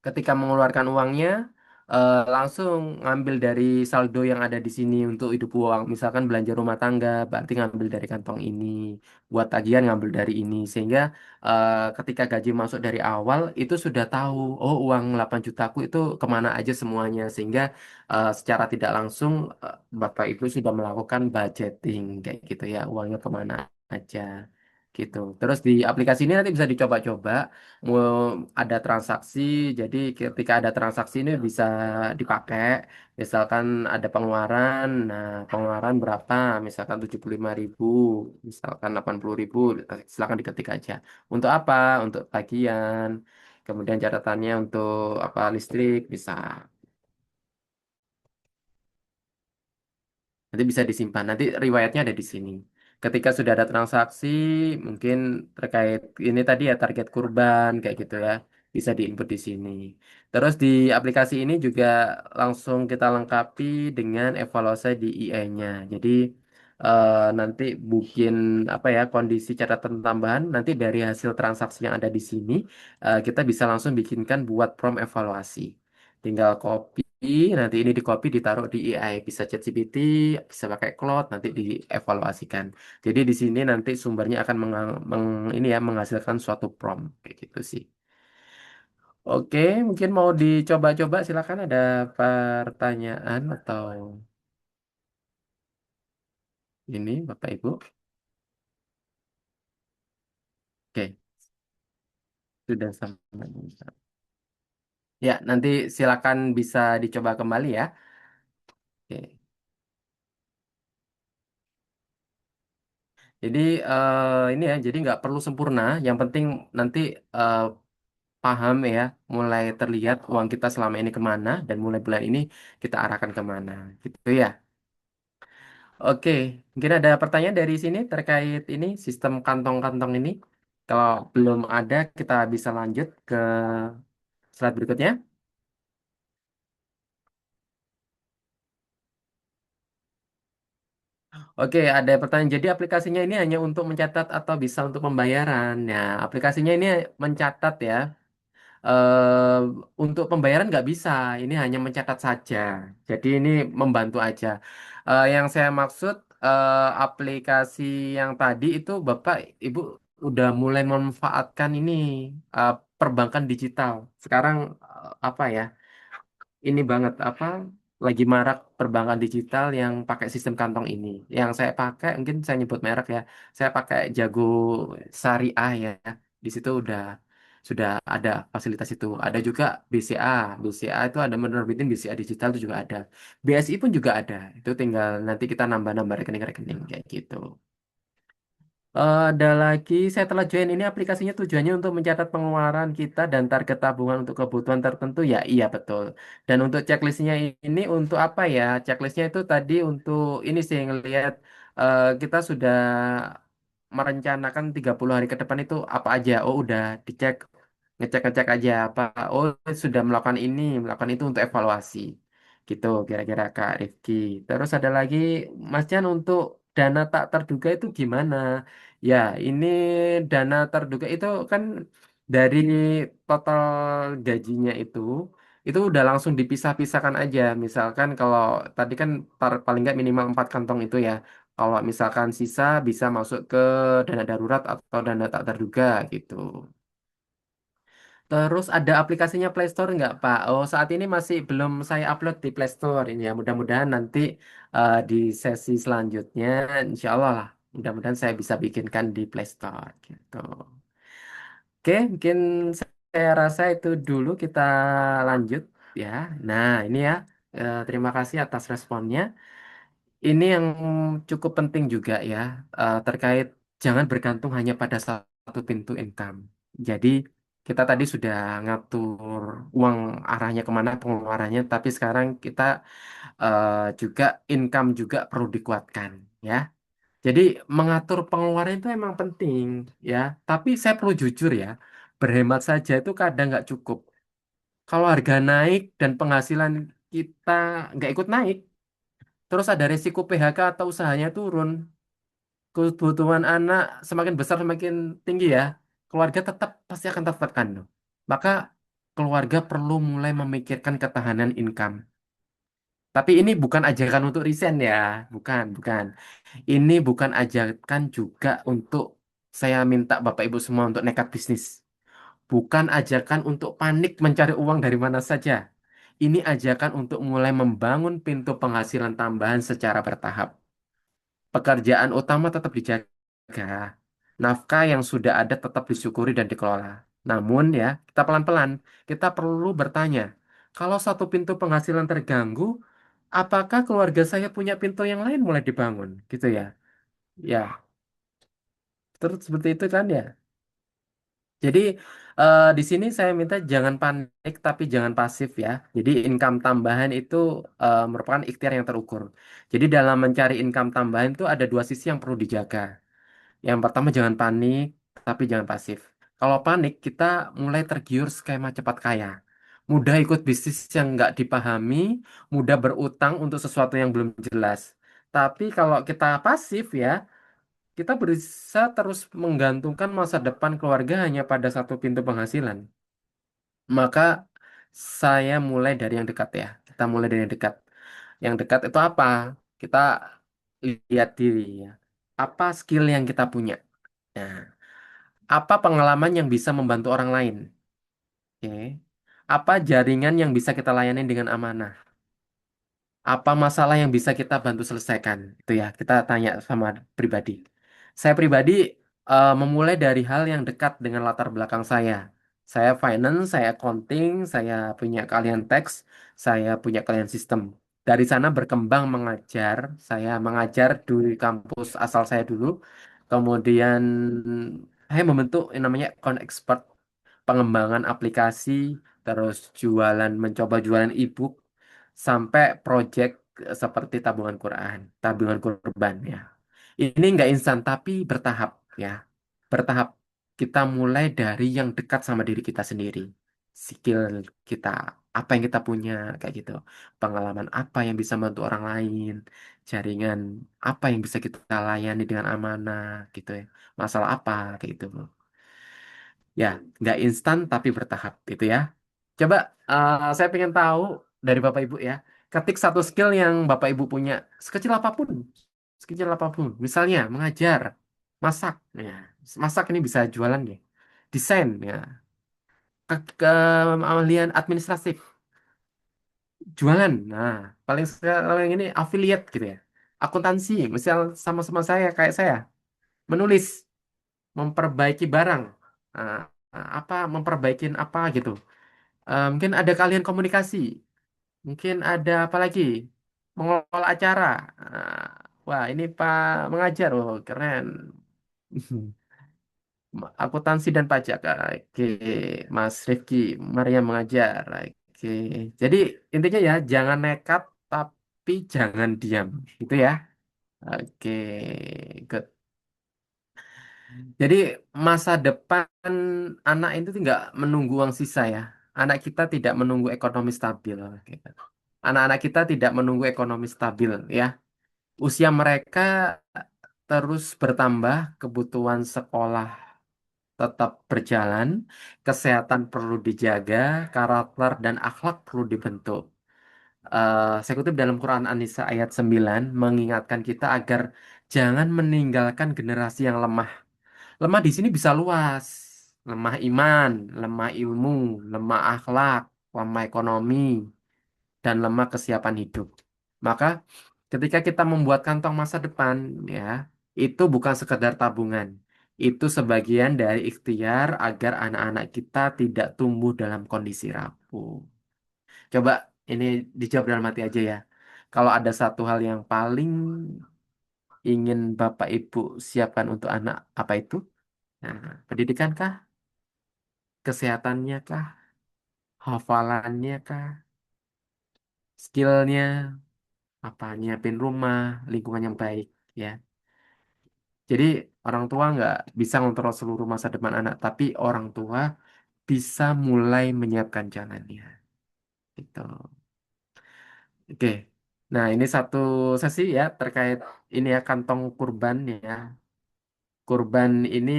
ketika mengeluarkan uangnya langsung ngambil dari saldo yang ada di sini untuk hidup uang. Misalkan belanja rumah tangga, berarti ngambil dari kantong ini. Buat tagihan ngambil dari ini. Sehingga ketika gaji masuk dari awal itu sudah tahu, oh uang 8 jutaku itu kemana aja semuanya. Sehingga secara tidak langsung Bapak Ibu sudah melakukan budgeting kayak gitu ya, uangnya kemana aja. Gitu. Terus di aplikasi ini nanti bisa dicoba-coba mau ada transaksi, jadi ketika ada transaksi ini bisa dipakai, misalkan ada pengeluaran, nah pengeluaran berapa, misalkan 75.000, misalkan 80.000, silakan diketik aja. Untuk apa? Untuk tagihan, kemudian catatannya untuk apa listrik, bisa. Nanti bisa disimpan. Nanti riwayatnya ada di sini. Ketika sudah ada transaksi, mungkin terkait ini tadi ya target kurban kayak gitu ya, bisa diinput di sini. Terus di aplikasi ini juga langsung kita lengkapi dengan evaluasi di IE-nya. Jadi nanti bikin apa ya kondisi catatan tambahan nanti dari hasil transaksi yang ada di sini kita bisa langsung bikinkan buat prompt evaluasi. Tinggal copy, nanti ini di copy ditaruh di AI, bisa ChatGPT, bisa pakai Claude, nanti dievaluasikan. Jadi di sini nanti sumbernya akan ini ya menghasilkan suatu prompt kayak gitu sih. Oke, mungkin mau dicoba-coba silakan ada pertanyaan atau ini Bapak Ibu. Oke, sudah sampai. Ya, nanti silakan bisa dicoba kembali ya. Oke. Jadi ini ya, jadi nggak perlu sempurna. Yang penting nanti eh, paham ya, mulai terlihat uang kita selama ini kemana dan mulai bulan ini kita arahkan kemana, gitu ya. Oke, mungkin ada pertanyaan dari sini terkait ini sistem kantong-kantong ini. Kalau belum ada, kita bisa lanjut ke slide berikutnya. Oke, ada pertanyaan. Jadi aplikasinya ini hanya untuk mencatat atau bisa untuk pembayaran? Ya, aplikasinya ini mencatat ya. eh untuk pembayaran nggak bisa, ini hanya mencatat saja. Jadi ini membantu aja. Yang saya maksud aplikasi yang tadi itu Bapak Ibu udah mulai memanfaatkan ini eh, perbankan digital. Sekarang apa ya? Ini banget apa? Lagi marak perbankan digital yang pakai sistem kantong ini. Yang saya pakai mungkin saya nyebut merek ya. Saya pakai Jago Syariah ya. Di situ sudah ada fasilitas itu. Ada juga BCA. BCA itu ada menerbitin BCA digital itu juga ada. BSI pun juga ada. Itu tinggal nanti kita nambah-nambah rekening-rekening kayak gitu. Ada lagi, saya telah join ini aplikasinya tujuannya untuk mencatat pengeluaran kita dan target tabungan untuk kebutuhan tertentu. Ya, iya betul. Dan untuk checklistnya ini untuk apa ya? Checklistnya itu tadi untuk ini sih ngelihat kita sudah merencanakan 30 hari ke depan itu apa aja. Oh, udah dicek, ngecek-ngecek aja apa. Oh, sudah melakukan ini, melakukan itu untuk evaluasi. Gitu kira-kira Kak Rifki. Terus ada lagi Mas Jan untuk dana tak terduga itu gimana? Ya, ini dana terduga itu kan dari total gajinya itu udah langsung dipisah-pisahkan aja. Misalkan kalau tadi kan paling nggak minimal 4 kantong itu ya. Kalau misalkan sisa bisa masuk ke dana darurat atau dana tak terduga gitu. Terus ada aplikasinya Play Store nggak, Pak? Oh, saat ini masih belum saya upload di Play Store ini ya. Mudah-mudahan nanti di sesi selanjutnya, insya Allah lah. Mudah-mudahan saya bisa bikinkan di Play Store gitu. Oke, mungkin saya rasa itu dulu kita lanjut ya. Nah, ini ya. Terima kasih atas responnya. Ini yang cukup penting juga ya, terkait jangan bergantung hanya pada satu pintu income. Jadi kita tadi sudah ngatur uang arahnya kemana pengeluarannya, tapi sekarang kita juga income juga perlu dikuatkan, ya. Jadi mengatur pengeluaran itu emang penting, ya. Tapi saya perlu jujur ya, berhemat saja itu kadang nggak cukup. Kalau harga naik dan penghasilan kita nggak ikut naik, terus ada resiko PHK atau usahanya turun, kebutuhan anak semakin besar semakin tinggi ya, keluarga tetap pasti akan tertekan. Loh. Maka keluarga perlu mulai memikirkan ketahanan income. Tapi ini bukan ajakan untuk resign ya, bukan, bukan. Ini bukan ajakan juga untuk saya minta Bapak Ibu semua untuk nekat bisnis. Bukan ajakan untuk panik mencari uang dari mana saja. Ini ajakan untuk mulai membangun pintu penghasilan tambahan secara bertahap. Pekerjaan utama tetap dijaga. Nafkah yang sudah ada tetap disyukuri dan dikelola. Namun ya, kita pelan-pelan, kita perlu bertanya, kalau satu pintu penghasilan terganggu, apakah keluarga saya punya pintu yang lain mulai dibangun? Gitu ya. Ya, terus seperti itu kan ya. Jadi di sini saya minta jangan panik tapi jangan pasif ya. Jadi income tambahan itu merupakan ikhtiar yang terukur. Jadi dalam mencari income tambahan itu ada dua sisi yang perlu dijaga. Yang pertama jangan panik tapi jangan pasif. Kalau panik kita mulai tergiur skema cepat kaya. Mudah ikut bisnis yang nggak dipahami, mudah berutang untuk sesuatu yang belum jelas. Tapi kalau kita pasif ya, kita bisa terus menggantungkan masa depan keluarga hanya pada satu pintu penghasilan. Maka saya mulai dari yang dekat ya. Kita mulai dari yang dekat. Yang dekat itu apa? Kita lihat diri ya. Apa skill yang kita punya? Nah, apa pengalaman yang bisa membantu orang lain? Oke. Apa jaringan yang bisa kita layani dengan amanah? Apa masalah yang bisa kita bantu selesaikan? Itu ya, kita tanya sama pribadi. Saya pribadi memulai dari hal yang dekat dengan latar belakang saya. Saya finance, saya accounting, saya punya keahlian teks, saya punya keahlian sistem. Dari sana berkembang mengajar, saya mengajar di kampus asal saya dulu. Kemudian saya membentuk yang namanya account expert, pengembangan aplikasi, terus jualan, mencoba jualan e-book, sampai project seperti tabungan Quran, tabungan kurban ya. Ini nggak instan tapi bertahap ya. Bertahap kita mulai dari yang dekat sama diri kita sendiri. Skill kita, apa yang kita punya kayak gitu. Pengalaman apa yang bisa membantu orang lain, jaringan apa yang bisa kita layani dengan amanah gitu ya. Masalah apa kayak gitu. Ya, nggak instan tapi bertahap gitu ya. Coba saya pengen tahu dari Bapak Ibu ya, ketik satu skill yang Bapak Ibu punya, sekecil apapun, sekecil apapun. Misalnya mengajar, masak, ya. Masak ini bisa jualan ya, desain ya, keahlian administratif, jualan. Nah, paling sekarang ini affiliate gitu ya, akuntansi, misal sama-sama saya kayak saya, menulis, memperbaiki barang, Nah, apa memperbaikin apa gitu. Mungkin ada kalian komunikasi. Mungkin ada apa lagi? Mengelola acara. Ah, wah, ini Pak mengajar. Oh, keren. Akuntansi dan pajak. Oke, Mas Rifki, Maria mengajar. Oke. Jadi intinya ya, jangan nekat tapi jangan diam. Gitu ya. Oke, good. Jadi masa depan anak itu tidak menunggu uang sisa ya. Anak kita tidak menunggu ekonomi stabil. Gitu. Anak-anak kita tidak menunggu ekonomi stabil ya. Usia mereka terus bertambah, kebutuhan sekolah tetap berjalan, kesehatan perlu dijaga, karakter dan akhlak perlu dibentuk. Saya kutip dalam Quran An-Nisa ayat 9 mengingatkan kita agar jangan meninggalkan generasi yang lemah. Lemah di sini bisa luas. Lemah iman, lemah ilmu, lemah akhlak, lemah ekonomi, dan lemah kesiapan hidup. Maka ketika kita membuat kantong masa depan, ya, itu bukan sekedar tabungan. Itu sebagian dari ikhtiar agar anak-anak kita tidak tumbuh dalam kondisi rapuh. Coba ini dijawab dalam hati aja ya. Kalau ada satu hal yang paling ingin Bapak Ibu siapkan untuk anak, apa itu? Nah, pendidikan kah? kesehatannya kah, hafalannya kah, skillnya, apa nyiapin rumah, lingkungan yang baik, ya. Jadi orang tua nggak bisa ngontrol seluruh masa depan anak, tapi orang tua bisa mulai menyiapkan jalannya. Gitu. Oke. Nah, ini satu sesi ya terkait ini ya kantong kurban ya. Kurban ini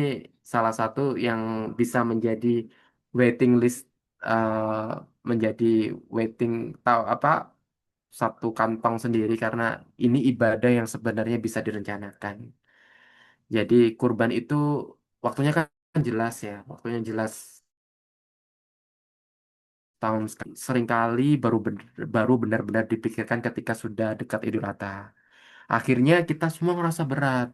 salah satu yang bisa menjadi waiting list, menjadi waiting tahu apa satu kantong sendiri karena ini ibadah yang sebenarnya bisa direncanakan. Jadi kurban itu waktunya kan jelas ya, waktunya jelas tahun sekali. Seringkali baru benar-benar dipikirkan ketika sudah dekat Idul Adha. Akhirnya kita semua ngerasa berat.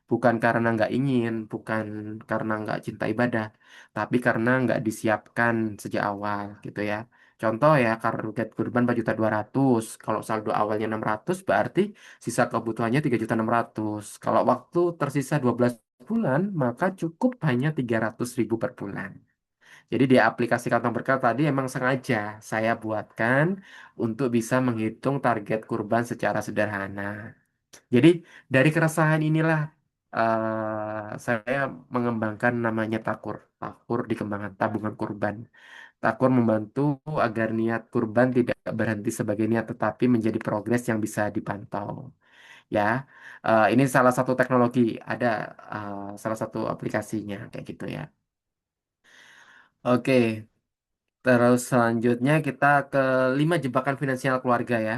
Bukan karena nggak ingin, bukan karena nggak cinta ibadah, tapi karena nggak disiapkan sejak awal gitu ya. Contoh ya, target kurban 4.200.000. Kalau saldo awalnya 600, berarti sisa kebutuhannya 3.600.000. Kalau waktu tersisa 12 bulan, maka cukup hanya 300.000 per bulan. Jadi di aplikasi kantong berkah tadi emang sengaja saya buatkan untuk bisa menghitung target kurban secara sederhana. Jadi dari keresahan inilah saya mengembangkan namanya Takur. Takur dikembangkan tabungan kurban. Takur membantu agar niat kurban tidak berhenti sebagai niat tetapi menjadi progres yang bisa dipantau. Ya, ini salah satu teknologi, ada salah satu aplikasinya kayak gitu ya. Oke, terus selanjutnya kita ke 5 jebakan finansial keluarga ya.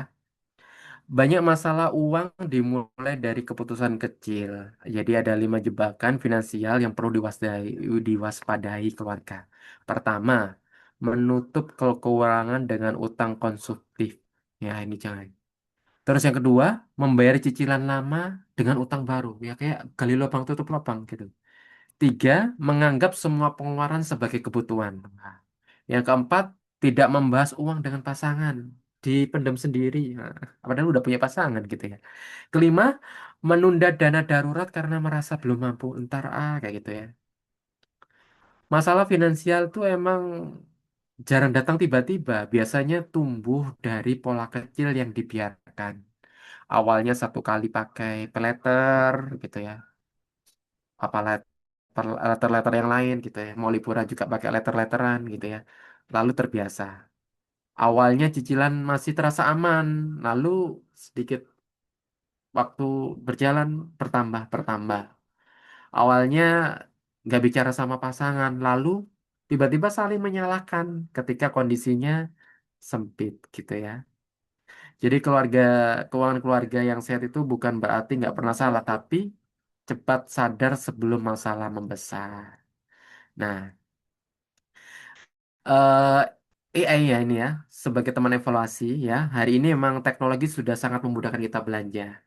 Banyak masalah uang dimulai dari keputusan kecil. Jadi ada 5 jebakan finansial yang perlu diwaspadai keluarga. Pertama, menutup kekurangan dengan utang konsumtif. Ya, ini jangan. Terus yang kedua, membayar cicilan lama dengan utang baru. Ya kayak gali lubang tutup lubang gitu. Tiga, menganggap semua pengeluaran sebagai kebutuhan. Nah, yang keempat, tidak membahas uang dengan pasangan. Dipendam sendiri. Nah, padahal udah punya pasangan gitu ya. Kelima, menunda dana darurat karena merasa belum mampu. Ntar kayak gitu ya. Masalah finansial tuh emang jarang datang tiba-tiba. Biasanya tumbuh dari pola kecil yang dibiarkan. Awalnya satu kali pakai peleter gitu ya. Apa letter-letter yang lain gitu ya. Mau liburan juga pakai letter-letteran gitu ya. Lalu terbiasa. Awalnya cicilan masih terasa aman, lalu sedikit waktu berjalan bertambah. Awalnya nggak bicara sama pasangan, lalu tiba-tiba saling menyalahkan ketika kondisinya sempit gitu ya. Jadi keuangan keluarga yang sehat itu bukan berarti nggak pernah salah, tapi cepat sadar sebelum masalah membesar. Nah, AI ya ini ya, sebagai teman evaluasi ya, hari ini memang teknologi sudah sangat memudahkan kita belanja.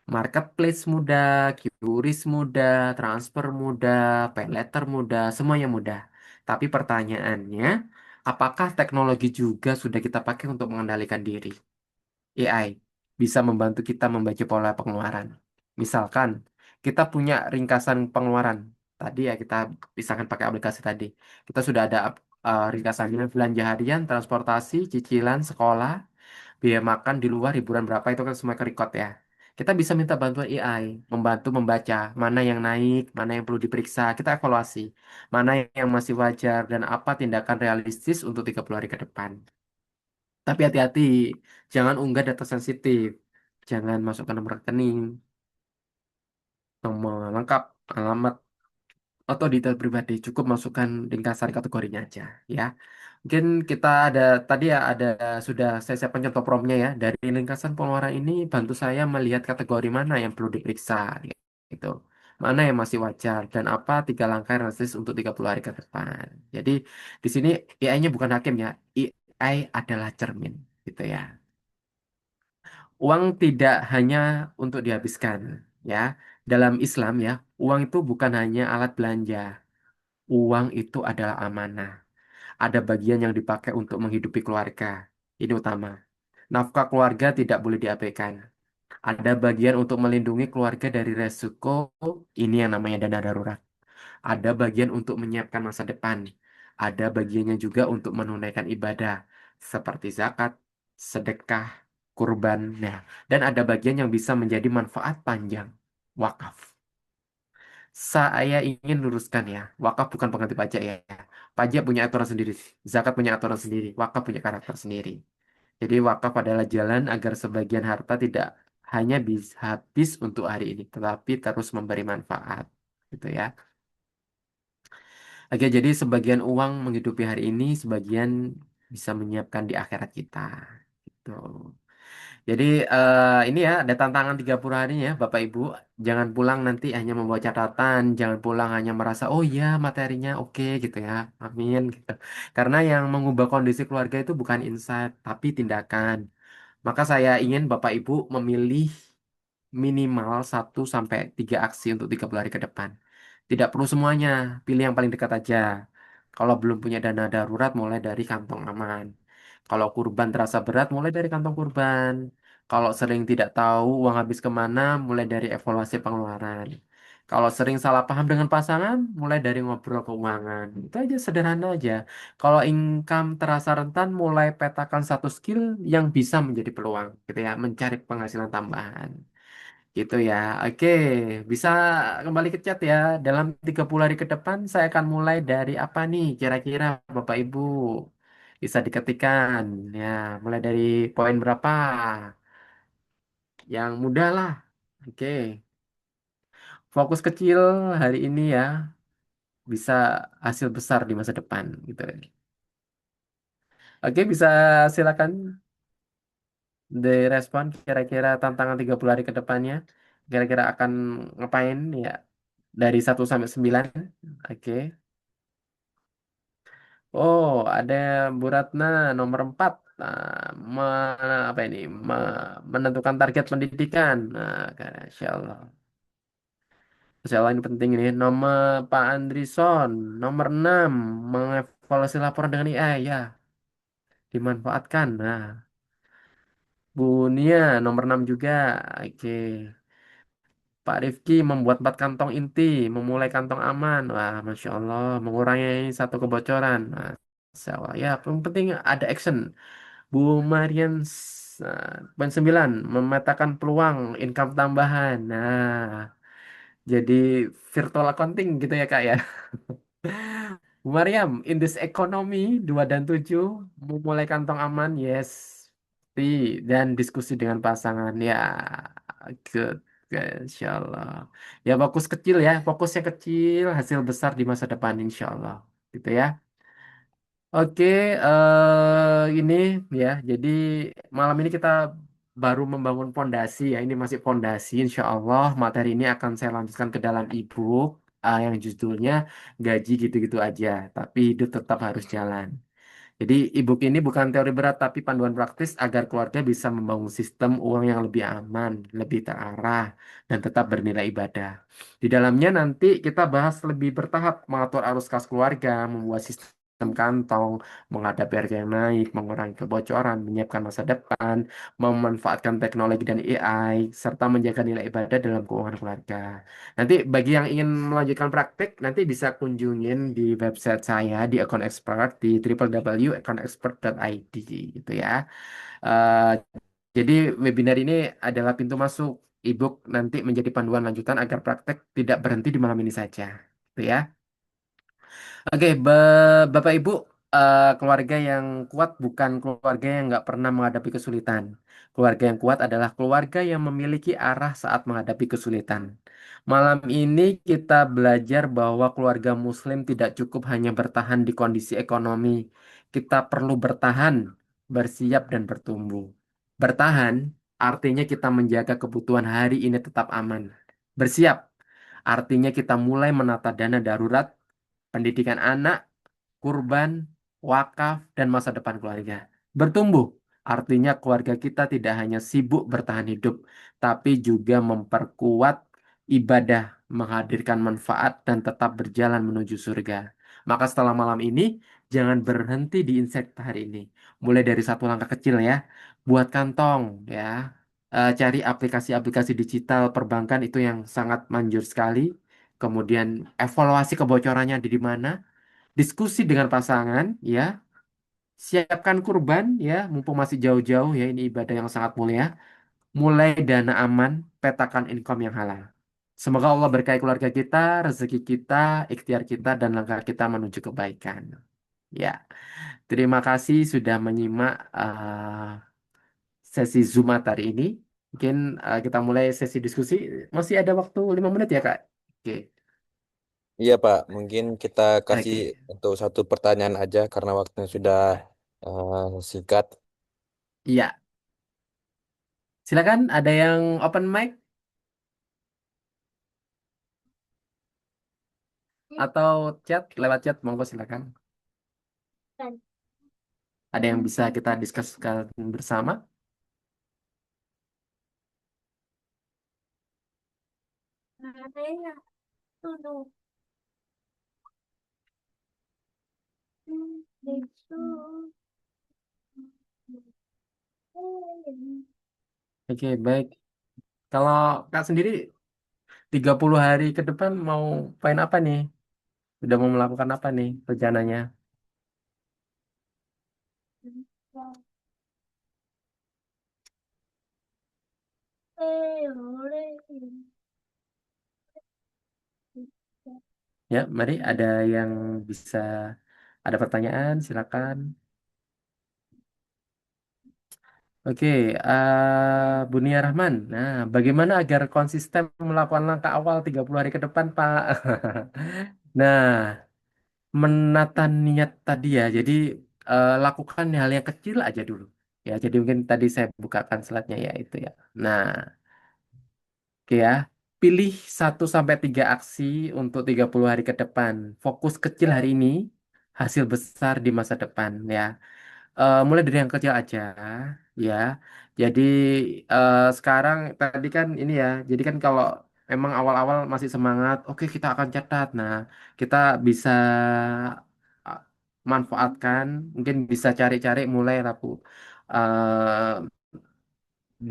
Marketplace mudah, QRIS mudah, transfer mudah, pay letter mudah, semuanya mudah. Tapi pertanyaannya, apakah teknologi juga sudah kita pakai untuk mengendalikan diri? AI bisa membantu kita membaca pola pengeluaran. Misalkan, kita punya ringkasan pengeluaran. Tadi ya kita pisahkan pakai aplikasi tadi. Kita sudah ada ringkasannya belanja harian, transportasi, cicilan, sekolah, biaya makan di luar, hiburan berapa itu kan semua ke record ya. Kita bisa minta bantuan AI, membantu membaca mana yang naik, mana yang perlu diperiksa, kita evaluasi, mana yang masih wajar dan apa tindakan realistis untuk 30 hari ke depan. Tapi hati-hati, jangan unggah data sensitif, jangan masukkan nomor rekening, nomor lengkap, alamat, atau detail pribadi. Cukup masukkan ringkasan kategorinya aja, ya. Mungkin kita ada tadi ya ada sudah saya siapkan contoh promnya ya. Dari ringkasan pengeluaran ini bantu saya melihat kategori mana yang perlu diperiksa, gitu. Mana yang masih wajar dan apa 3 langkah realistis untuk 30 hari ke depan. Jadi di sini AI-nya bukan hakim ya. AI adalah cermin, gitu ya. Uang tidak hanya untuk dihabiskan, ya. Dalam Islam ya, uang itu bukan hanya alat belanja. Uang itu adalah amanah. Ada bagian yang dipakai untuk menghidupi keluarga. Ini utama. Nafkah keluarga tidak boleh diabaikan. Ada bagian untuk melindungi keluarga dari resiko, ini yang namanya dana darurat. Ada bagian untuk menyiapkan masa depan. ada bagiannya juga untuk menunaikan ibadah seperti zakat, sedekah, kurban. Nah, dan ada bagian yang bisa menjadi manfaat panjang, wakaf. Saya ingin luruskan ya, wakaf bukan pengganti pajak ya. Pajak punya aturan sendiri, zakat punya aturan sendiri, wakaf punya karakter sendiri. Jadi wakaf adalah jalan agar sebagian harta tidak hanya bisa habis untuk hari ini, tetapi terus memberi manfaat, gitu ya. Oke, jadi sebagian uang menghidupi hari ini, sebagian bisa menyiapkan di akhirat kita. Gitu. Jadi ini ya ada tantangan 30 hari ya Bapak Ibu. Jangan pulang nanti hanya membawa catatan, jangan pulang hanya merasa oh iya materinya oke gitu ya. Amin gitu. Karena yang mengubah kondisi keluarga itu bukan insight tapi tindakan. Maka saya ingin Bapak Ibu memilih minimal 1 sampai 3 aksi untuk 30 hari ke depan. Tidak perlu semuanya, pilih yang paling dekat aja. Kalau belum punya dana darurat, mulai dari kantong aman. Kalau kurban terasa berat, mulai dari kantong kurban. Kalau sering tidak tahu uang habis kemana, mulai dari evaluasi pengeluaran. Kalau sering salah paham dengan pasangan, mulai dari ngobrol keuangan. Itu aja sederhana aja. Kalau income terasa rentan, mulai petakan satu skill yang bisa menjadi peluang, gitu ya, mencari penghasilan tambahan. Gitu ya. Oke, bisa kembali ke chat ya. Dalam 30 hari ke depan saya akan mulai dari apa nih kira-kira Bapak Ibu? Bisa diketikkan ya, mulai dari poin berapa? Yang mudah lah. Oke. Fokus kecil hari ini ya, bisa hasil besar di masa depan gitu. Oke, bisa silakan direspon kira-kira tantangan 30 hari ke depannya. Kira-kira akan ngapain ya? Dari 1 sampai 9. Oke. Oh, ada Bu Ratna nomor 4. Nah, apa ini? Menentukan target pendidikan. Nah, Masya Allah. Masya Allah ini penting ini. Nomor Pak Andrison. Nomor 6. Mengevaluasi laporan dengan AI. Ya, dimanfaatkan. Nah, Bu Nia nomor 6 juga. Oke. Pak Rifki membuat 4 kantong inti, memulai kantong aman. Wah, Masya Allah, mengurangi satu kebocoran. Masya Allah. Ya, yang penting ada action. Bu Marian poin 9 memetakan peluang income tambahan. Nah, jadi virtual accounting gitu ya Kak ya. Bu Mariam, in this economy 2 dan 7 memulai kantong aman, yes. Dan diskusi dengan pasangan ya, good, good, insya Allah. Ya fokus kecil ya, fokusnya kecil, hasil besar di masa depan insya Allah. Gitu ya. Oke, ini ya, jadi malam ini kita baru membangun fondasi ya. Ini masih fondasi, insya Allah materi ini akan saya lanjutkan ke dalam e-book yang judulnya Gaji Gitu-Gitu Aja, tapi hidup tetap harus jalan. Jadi e-book ini bukan teori berat tapi panduan praktis agar keluarga bisa membangun sistem uang yang lebih aman, lebih terarah, dan tetap bernilai ibadah. Di dalamnya nanti kita bahas lebih bertahap mengatur arus kas keluarga, membuat sistem kantong, menghadapi harga yang naik, mengurangi kebocoran, menyiapkan masa depan, memanfaatkan teknologi dan AI, serta menjaga nilai ibadah dalam keuangan keluarga. Nanti bagi yang ingin melanjutkan praktik, nanti bisa kunjungin di website saya di Account Expert di www.accountexpert.id gitu ya. Eh, jadi webinar ini adalah pintu masuk ebook nanti menjadi panduan lanjutan agar praktek tidak berhenti di malam ini saja. Gitu ya. Oke, Bapak Ibu, keluarga yang kuat bukan keluarga yang nggak pernah menghadapi kesulitan. Keluarga yang kuat adalah keluarga yang memiliki arah saat menghadapi kesulitan. Malam ini kita belajar bahwa keluarga Muslim tidak cukup hanya bertahan di kondisi ekonomi. Kita perlu bertahan, bersiap, dan bertumbuh. Bertahan artinya kita menjaga kebutuhan hari ini tetap aman. Bersiap artinya kita mulai menata dana darurat pendidikan anak, kurban, wakaf, dan masa depan keluarga. Bertumbuh, artinya keluarga kita tidak hanya sibuk bertahan hidup, tapi juga memperkuat ibadah, menghadirkan manfaat, dan tetap berjalan menuju surga. Maka setelah malam ini, jangan berhenti di insight hari ini. Mulai dari satu langkah kecil ya, buat kantong ya. Cari aplikasi-aplikasi digital perbankan itu yang sangat manjur sekali. Kemudian evaluasi kebocorannya ada di mana, diskusi dengan pasangan, ya, siapkan kurban, ya, mumpung masih jauh-jauh, ya, ini ibadah yang sangat mulia. Mulai dana aman, petakan income yang halal. Semoga Allah berkahi keluarga kita, rezeki kita, ikhtiar kita, dan langkah kita menuju kebaikan. Ya, terima kasih sudah menyimak sesi Zumat hari ini. Mungkin kita mulai sesi diskusi. Masih ada waktu 5 menit ya, Kak? Oke, Iya Pak, mungkin kita kasih oke. untuk satu pertanyaan aja karena waktunya sudah singkat. Iya, silakan. Ada yang open mic atau chat? Lewat chat, monggo silakan. Ada yang bisa kita diskusikan bersama? Oke, baik. Kalau Kak sendiri 30 hari ke depan mau main apa nih? Udah mau melakukan apa nih rencananya? Ya, mari ada yang bisa ada pertanyaan, silakan. Oke, Bunia Rahman. Nah, bagaimana agar konsisten melakukan langkah awal 30 hari ke depan, Pak? Nah, menata niat tadi ya. Jadi lakukan hal yang kecil aja dulu. Ya, jadi mungkin tadi saya bukakan slide-nya ya itu ya. Nah, oke ya. Pilih 1 sampai 3 aksi untuk 30 hari ke depan. Fokus kecil hari ini, hasil besar di masa depan ya. Mulai dari yang kecil aja ya. Jadi sekarang tadi kan ini ya. Jadi kan kalau memang awal-awal masih semangat, oke kita akan catat. Nah, kita bisa uh, manfaatkan, mungkin bisa cari-cari mulai laku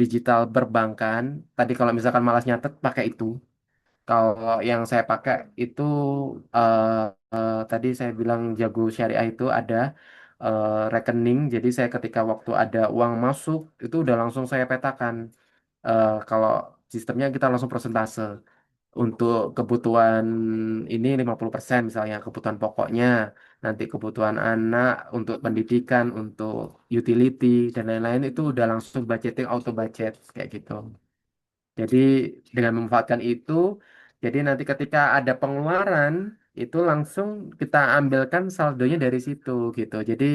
digital perbankan. Tadi kalau misalkan malas nyatet pakai itu. Kalau yang saya pakai itu eh, tadi saya bilang Jago Syariah itu ada rekening. Jadi saya ketika waktu ada uang masuk itu udah langsung saya petakan. Kalau sistemnya kita langsung persentase. Untuk kebutuhan ini 50% misalnya kebutuhan pokoknya, nanti kebutuhan anak untuk pendidikan, untuk utility dan lain-lain itu udah langsung budgeting auto budget kayak gitu. Jadi dengan memanfaatkan itu, jadi nanti ketika ada pengeluaran itu langsung kita ambilkan saldonya dari situ gitu. Jadi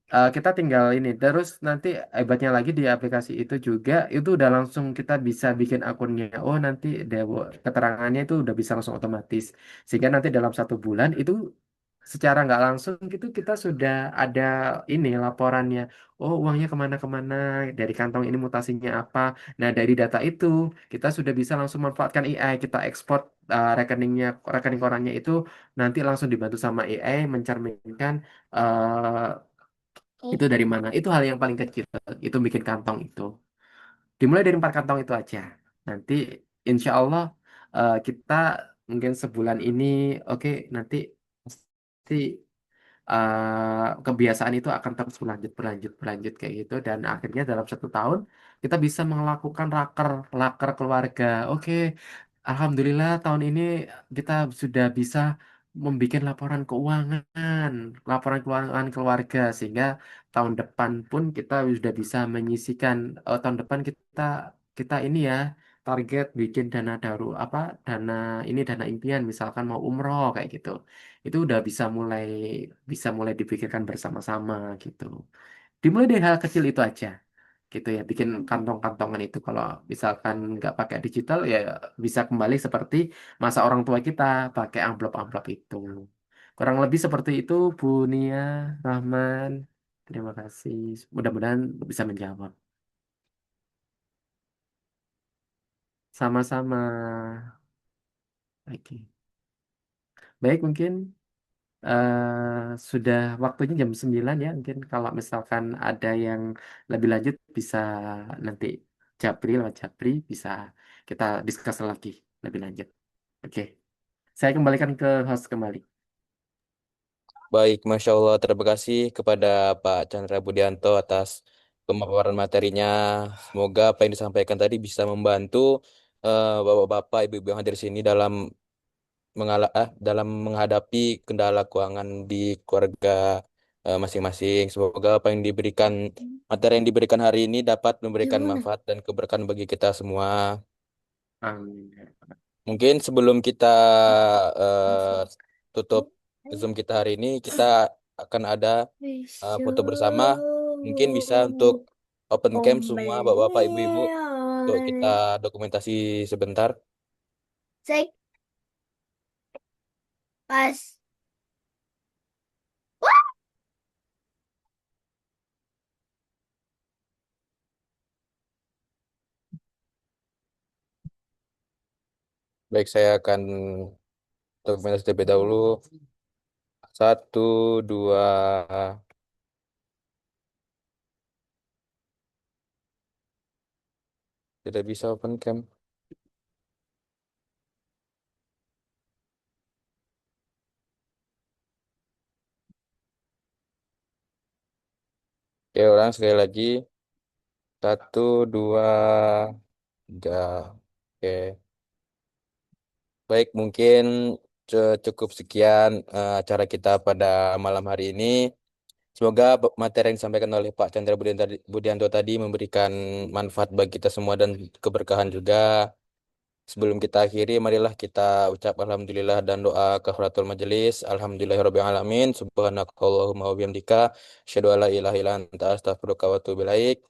kita tinggal ini terus nanti hebatnya lagi di aplikasi itu juga itu udah langsung kita bisa bikin akunnya. Oh nanti keterangannya itu udah bisa langsung otomatis. Sehingga nanti dalam 1 bulan itu secara nggak langsung gitu kita sudah ada ini laporannya. Oh uangnya kemana-kemana dari kantong ini mutasinya apa. Nah, dari data itu kita sudah bisa langsung manfaatkan AI, kita ekspor rekeningnya, rekening korannya itu nanti langsung dibantu sama AI mencerminkan itu dari mana. Itu hal yang paling kecil, itu bikin kantong itu. Dimulai dari 4 kantong itu aja. Nanti insya Allah kita mungkin sebulan ini, oke, nanti pasti kebiasaan itu akan terus berlanjut berlanjut berlanjut kayak gitu dan akhirnya dalam 1 tahun kita bisa melakukan laker keluarga. Oke, alhamdulillah tahun ini kita sudah bisa membuat laporan keuangan keluarga sehingga tahun depan pun kita sudah bisa menyisikan tahun depan kita kita ini ya target bikin dana dana impian misalkan mau umroh kayak gitu itu udah bisa mulai dipikirkan bersama-sama gitu. Dimulai dari hal kecil itu aja, gitu ya. Bikin kantong-kantongan itu kalau misalkan nggak pakai digital ya bisa kembali seperti masa orang tua kita pakai amplop-amplop itu. Kurang lebih seperti itu, Bu Nia, Rahman. Terima kasih. Mudah-mudahan bisa menjawab. Sama-sama. Oke. Baik, mungkin sudah waktunya jam 9 ya. Mungkin kalau misalkan ada yang lebih lanjut bisa nanti lewat Japri bisa kita diskus lagi lebih lanjut. Oke, saya kembalikan ke host kembali. Baik, Masya Allah. Terima kasih kepada Pak Chandra Budianto atas pemaparan materinya. Semoga apa yang disampaikan tadi bisa membantu bapak-bapak, ibu-ibu yang hadir di sini dalam menghadapi kendala keuangan di keluarga masing-masing. Semoga apa yang diberikan materi yang diberikan hari ini dapat memberikan manfaat dan keberkahan bagi kita semua. Amin. Mungkin sebelum kita tutup Zoom kita hari ini, kita akan ada foto bersama. Mungkin bisa untuk open cam semua bapak-bapak, ibu-ibu untuk kita dokumentasi sebentar. Cek pas. Baik, saya akan dokumentasi terlebih dahulu. Satu, dua, tidak bisa open cam. Oke, orang sekali lagi. Satu, dua, tiga. Oke. Baik, mungkin cukup sekian acara kita pada malam hari ini. Semoga materi yang disampaikan oleh Pak Chandra Budianto tadi memberikan manfaat bagi kita semua dan keberkahan juga. Sebelum kita akhiri, marilah kita ucap alhamdulillah dan doa kafaratul majelis. Alhamdulillahirabbil alamin. Subhanakallahumma wa bihamdika, asyhadu an la ilaha illa anta astaghfiruka wa atubu ilaik.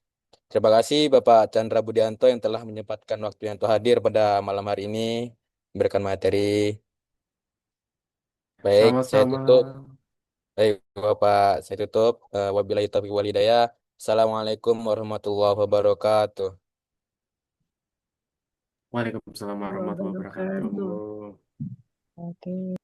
Terima kasih Bapak Chandra Budianto yang telah menyempatkan waktunya untuk hadir pada malam hari ini, memberikan materi. Baik, saya Sama-sama. tutup. Baik, Bapak, saya tutup. Wabillahi taufiq wal hidayah. Assalamualaikum warahmatullahi wabarakatuh. Waalaikumsalam warahmatullahi Wabarakatuh. wabarakatuh. Oke.